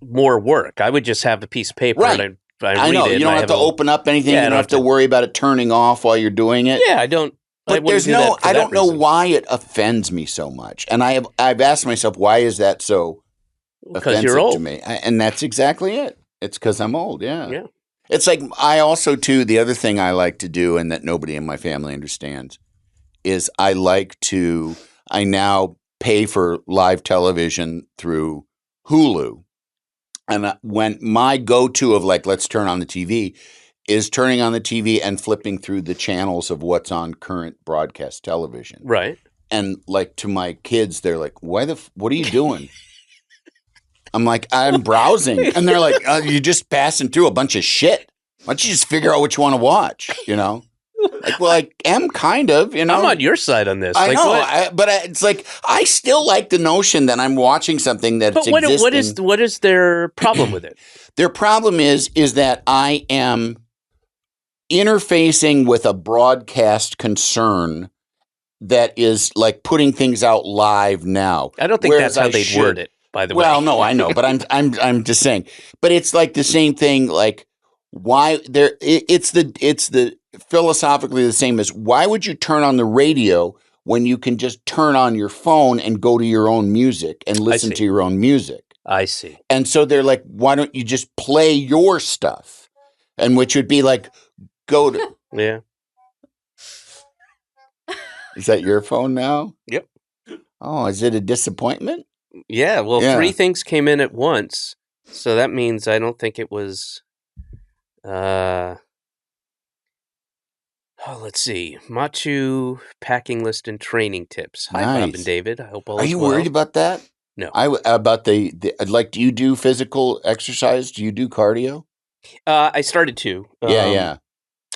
more work. I would just have a piece of paper Right. and I read I know, it. you and don't I have to open up anything. Yeah, I you don't don't have to have to- worry about it turning off while you're doing it. Yeah, I don't. I But wouldn't there's do that no, for I that don't know reason. why it offends me so much. And I've asked myself, why is that so Because offensive you're old. to me? And that's exactly it. It's because I'm old. Yeah. Yeah. It's like I also too. The other thing I like to do, and that nobody in my family understands, is I now pay for live television through Hulu, and when my go-to of like let's turn on the TV is turning on the TV and flipping through the channels of what's on current broadcast television. Right. And like to my kids, they're like, "What are you doing?" I'm like, "I'm browsing," and they're like, "You're just passing through a bunch of shit. Why don't you just figure out what you want to watch?" You know, like, well, I am kind of. You know, I'm on your side on this. I Like, know, what- it's like I still like the notion that I'm watching something that's But existing. what is their problem with it? Their problem is that I am interfacing with a broadcast concern that is like putting things out live now. I don't think Whereas that's how I they'd should- word it. By the Well, way, no, I know, but I'm just saying. But it's like the same thing. Like why there? It's the philosophically the same as why would you turn on the radio when you can just turn on your phone and go to your own music and listen see. to your own music? I see. And so they're like, why don't you just play your stuff? And which would be like, go to. Yeah. Is that your phone now? Yep. Oh, is it a disappointment? Yeah. Well, Yeah. 3 things came in at once, so that means I don't think it was. Let's see. Machu packing list and training tips. Hi, Bob Nice. and David. I hope all Are is you well. worried about that? No. About the like, do you do physical exercise? Do you do cardio? I started to. Yeah.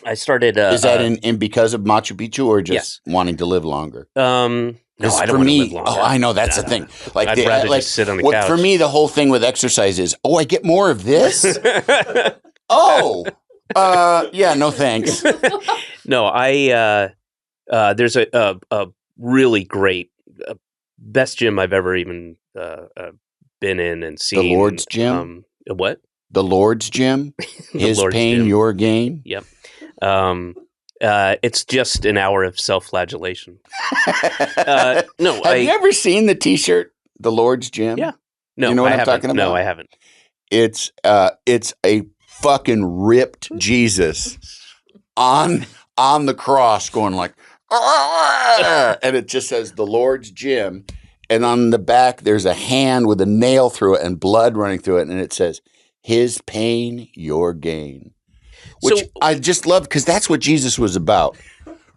I started. Is that in because of Machu Picchu or just yes. wanting to live longer? No, I don't want to live longer. Oh, I know that's the thing. Like, I'd rather just sit on the couch. For me, the whole thing with exercise is, I get more of this. Yeah, no thanks. No, there's a really great best gym I've ever even been in and seen. The Lord's Gym. What? The Lord's Gym. His Lord's pain, Gym. your gain. Yep. It's just an hour of self-flagellation. No, Have you ever seen the T-shirt, "The Lord's Gym"? Yeah. No, you know what I'm haven't. talking about? No, I haven't. It's a fucking ripped Jesus on the cross, going like, and it just says "The Lord's Gym," and on the back there's a hand with a nail through it and blood running through it, and it says, "His pain, your gain." Which I just love because that's what Jesus was about.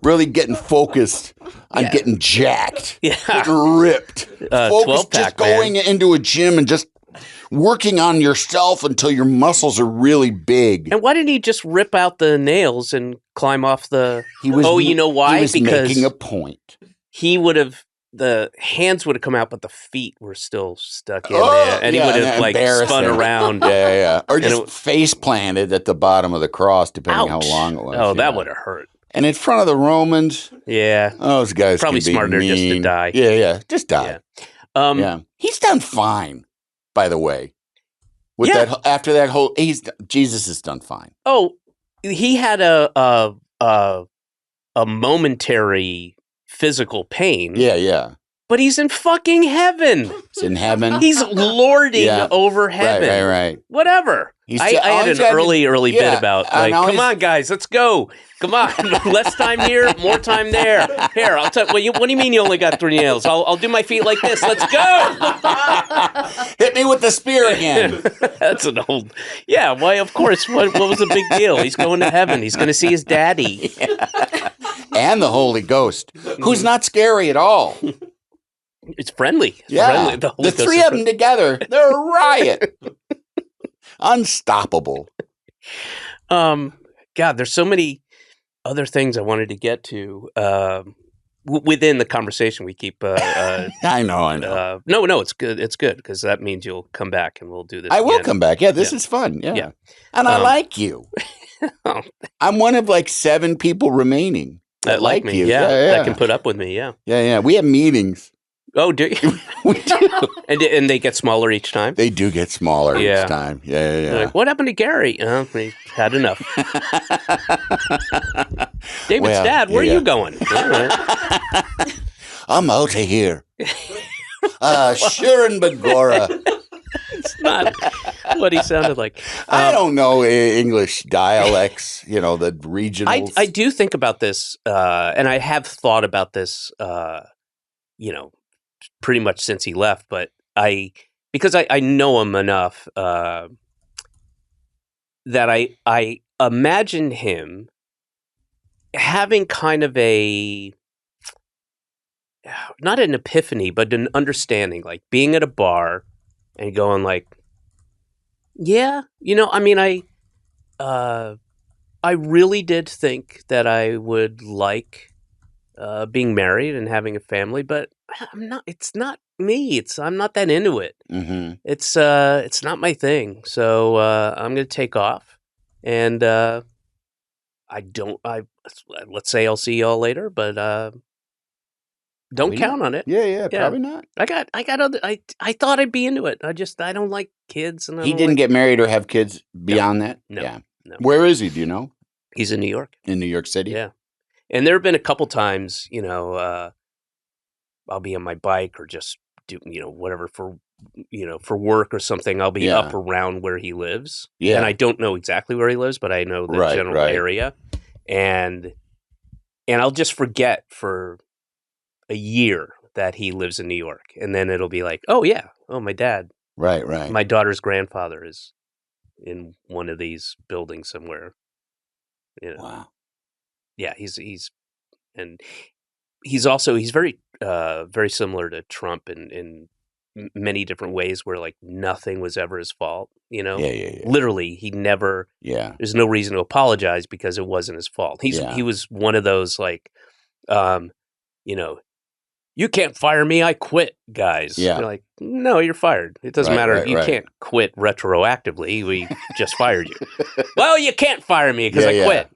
Really getting focused on getting jacked, getting ripped, focused, just going into a gym and just working on yourself until your muscles are really big. And why didn't he just rip out the nails and climb off the? You know why? He was making a point. He would have. The hands would have come out, but the feet were still stuck in there, and he would have like spun around. Yeah, or just face planted at the bottom of the cross, depending how long it was. Oh, that would have hurt. And in front of the Romans, those guys probably smarter just to die. Yeah, just die. Yeah, he's done fine, by the way. With that, after that whole, Jesus has done fine. Oh, he had a momentary physical pain. Yeah. But he's in fucking heaven. He's in heaven. He's lording over heaven. Right. Whatever. I had an early bit about, like, come on, guys, let's go. Come on. Less time here, more time there. Here, I'll tell you. What do you mean you only got 3 nails? I'll do my feet like this. Let's go. Hit me with the spear again. That's an old. Yeah, why, of course. What was the big deal? He's going to heaven. He's going to see his daddy. And the Holy Ghost, who's not scary at all. It's friendly. Friendly. The three of them together, they're a riot. Unstoppable. God, there's so many other things I wanted to get to within the conversation we keep. I know. No, it's good. It's good because that means you'll come back and we'll do this. I will come back. Yeah, this is fun. Yeah. And I like you. I'm one of like 7 people remaining. That like me, that can put up with me, yeah. We have meetings. Oh, do you? We do. And they get smaller each time? They do get smaller each time. Yeah. Like, what happened to Gary? We had enough. David's dad, where are you going? I'm out of here. Sharon Begora. It's not what he sounded like. I don't know English dialects, the regionals. I do think about this, and I have thought about this, pretty much since he left, but because I know him enough that I imagine him having kind of not an epiphany, but an understanding, like being at a bar and going like, I really did think that I would like being married and having a family, but I'm not. It's not me. I'm not that into it. Mm-hmm. It's not my thing. So I'm going to take off, and let's say I'll see y'all later, but don't count on it. Yeah, probably not. I got other. I thought I'd be into it. I don't like kids, and he didn't get married or have kids beyond that. No. Yeah. No. Where is he? Do you know? He's in New York. In New York City. Yeah. And there have been a couple times, I'll be on my bike or just do, whatever for work or something. I'll be up around where he lives. Yeah. And I don't know exactly where he lives, but I know the general area. And I'll just forget for a year that he lives in New York. And then it'll be like, oh yeah. Oh, my dad. Right. My daughter's grandfather is in one of these buildings somewhere. Wow. Yeah, he's very very similar to Trump in many different ways, where like nothing was ever his fault. Yeah. Literally, he never. Yeah. There's no reason to apologize because it wasn't his fault. He was one of those like, you can't fire me, I quit, guys. Yeah. You're like, no, you're fired. It doesn't Right, matter. right, You right. can't quit retroactively. We just fired you. Well, you can't fire me because I quit.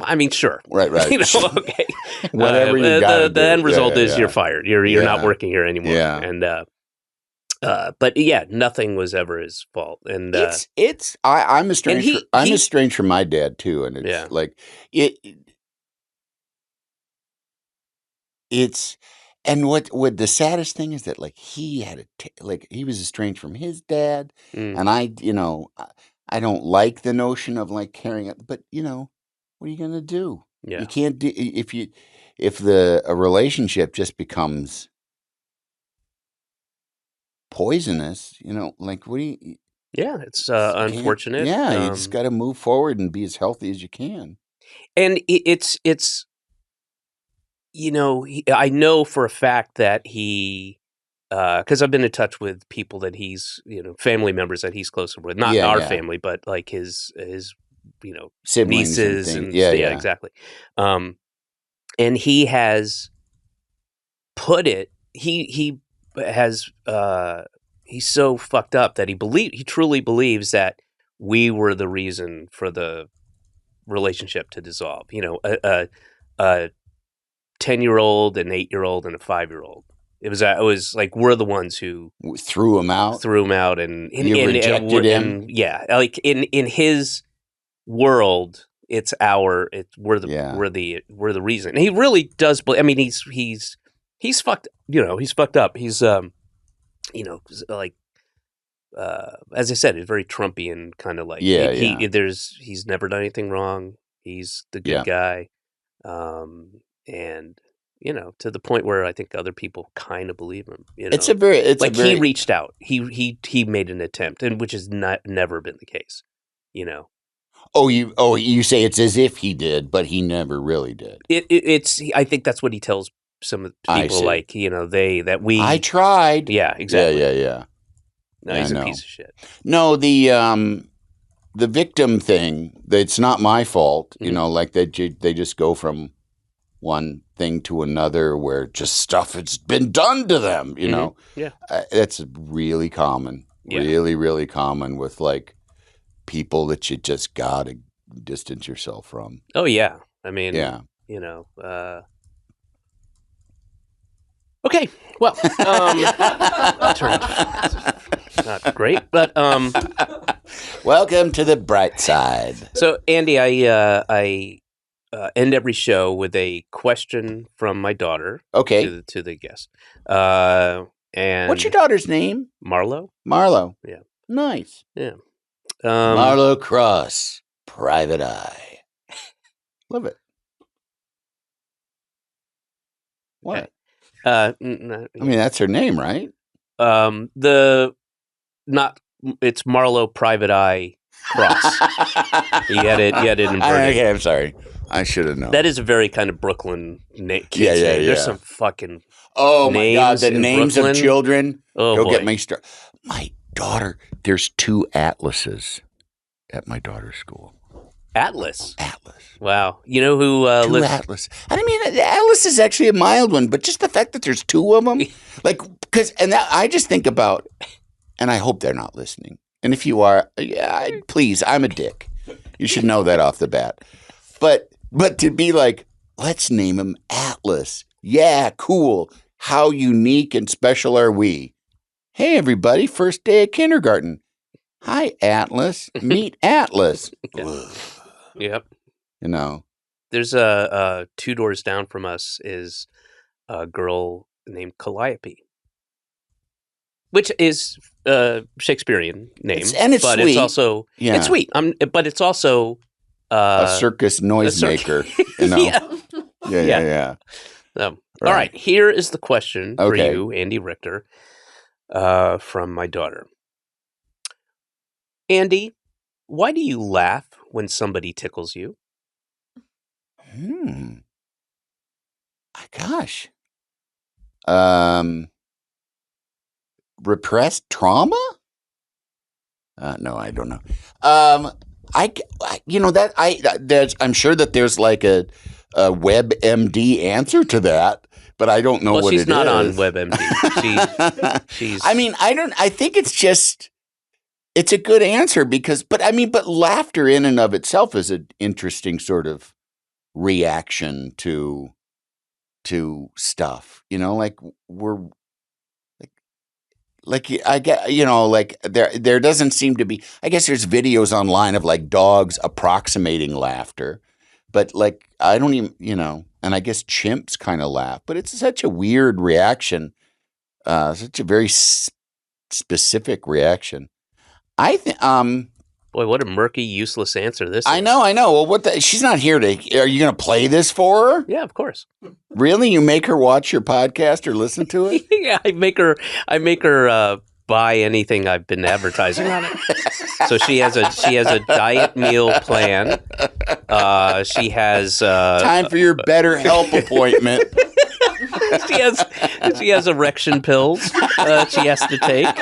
I mean, sure. Right. Okay. Whatever you got to do. The end result is you're fired. You're not working here anymore. Yeah. And but yeah, nothing was ever his fault. And I'm estranged. I'm estranged from my dad too, and it's like it's. And what the saddest thing is that like he had he was estranged from his dad, and I don't like the notion of like carrying it, but what are you gonna do? Yeah. You can't do if a relationship just becomes poisonous, like what do you? Yeah, it's unfortunate. Yeah, you just got to move forward and be as healthy as you can. And it's I know for a fact that he, because I've been in touch with people that he's, family members that he's closer with, not our family, but like his siblings nieces and exactly. And he has put it. He has. He's so fucked up that he truly believes that we were the reason for the relationship to dissolve. A 10-year-old, an 8-year-old, and a 5-year-old. It was like we're the ones who threw him out, and you rejected him. Yeah, like in his world, we're the reason. And he really does. I mean, he's fucked. He's fucked up. He's like as I said, he's very Trumpian kind of like. He's never done anything wrong. He's the good guy. And to the point where I think other people kind of believe him. He reached out. He made an attempt, and which has never been the case. You say it's as if he did, but he never really did. I think that's what he tells some of the people. Like I tried. Yeah, exactly. Yeah. No, he's a piece of shit. No, the victim thing. It's not my fault. Like they just go from one thing to another where just stuff has been done to them, Yeah. That's really common, really, really common with like people that you just got to distance yourself from. Oh, yeah. I mean, okay. Well, not great, but welcome to the bright side. So, Andy, I end every show with a question from my daughter. Okay. To the guest. And what's your daughter's name? Marlo. Yeah. Nice. Yeah. Marlo Cross, Private Eye. Love it. What? I mean, that's her name, right? It's Marlo Private Eye Cross. you had it inverted. Okay, I'm sorry. I should have known. That is a very kind of Brooklyn name. Yeah. There's some fucking my God, the names Brooklyn. Of children. Oh, Go boy. Get me started. My daughter, there's 2 Atlases at my daughter's school. Atlas. Wow. You know who 2 Atlas. I mean, Atlas is actually a mild one, but just the fact that there's 2 of them, like, I just think about, and I hope they're not listening. And if you are, please, I'm a dick. You should know that off the bat. But to be like, let's name him Atlas. Yeah, cool. How unique and special are we? Hey, everybody, first day of kindergarten. Hi, Atlas. Meet Atlas. Yep. There's a 2 doors down from us is a girl named Calliope, which is a Shakespearean name, it's but sweet. It's also it's sweet. But it's also a circus noisemaker. Yeah. All right. Here is the question for you, Andy Richter, from my daughter. Andy, why do you laugh when somebody tickles you? Gosh. Repressed trauma? No, I don't know. I'm sure that there's like a WebMD answer to that, but I don't know what it is. She's not on WebMD. She's. I mean, I think it's a good answer but laughter in and of itself is an interesting sort of reaction to stuff, like we're like I get, like there doesn't seem to be, I guess there's videos online of like dogs approximating laughter, but like I don't even, and I guess chimps kind of laugh, but it's such a weird reaction, such a very specific reaction. I think, boy, what a murky, useless answer this is. I know. Well, she's not here are you going to play this for her? Yeah, of course. Really? You make her watch your podcast or listen to it? Yeah, I make her buy anything I've been advertising on it. So she has a diet meal plan. She has time for your BetterHelp appointment. She has erection pills she has to take.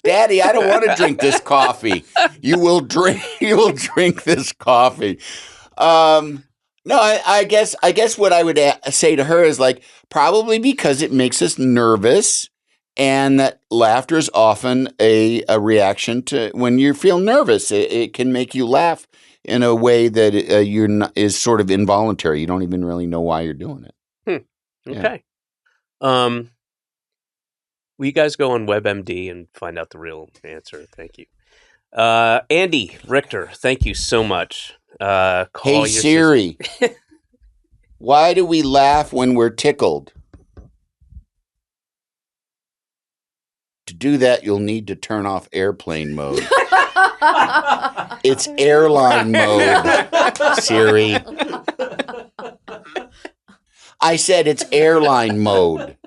Daddy, I don't want to drink this coffee. You will drink this coffee. No, I guess what I would say to her is like probably because it makes us nervous, and that laughter is often a reaction to when you feel nervous. It can make you laugh in a way that is sort of involuntary. You don't even really know why you're doing it. Okay. Will you guys go on WebMD and find out the real answer? Thank you. Andy, Richter, thank you so much. Hey Siri, why do we laugh when we're tickled? To do that, you'll need to turn off airplane mode. It's airline mode, Siri. I said it's airline mode.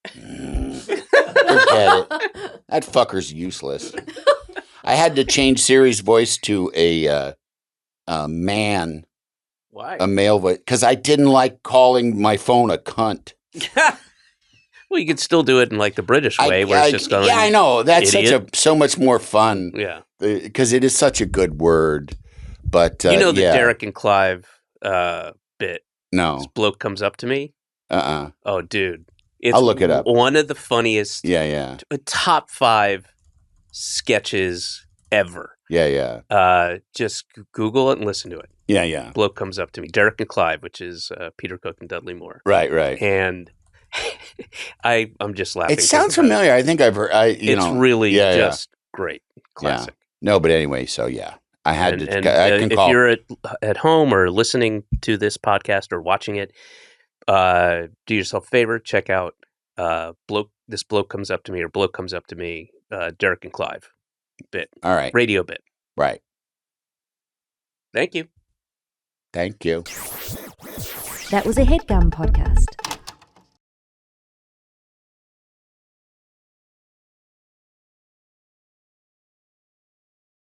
Forget it. That fucker's useless. I had to change Siri's voice to a man. Why? A male voice. Because I didn't like calling my phone a cunt. Well, you could still do it in like the British way, where it's just going. Yeah, I know. That's idiot. so much more fun. Yeah, because it is such a good word. But the Derek and Clive bit. No, this bloke comes up to me. Oh, dude, I'll look it up. One of the funniest. Yeah. Top 5 sketches ever. Yeah. Just Google it and listen to it. Yeah. Bloke comes up to me. Derek and Clive, which is Peter Cook and Dudley Moore. Right. And I'm just laughing. It sounds familiar. I think I've heard. It's really just great, classic. Yeah. No, but anyway, so yeah, I had to. I can if call. you're at home or listening to this podcast or watching it, do yourself a favor. Check out This Bloke Comes Up to Me, or Bloke Comes Up to Me, Derek and Clive bit. All right, radio bit. Right. Thank you. That was a Headgum podcast.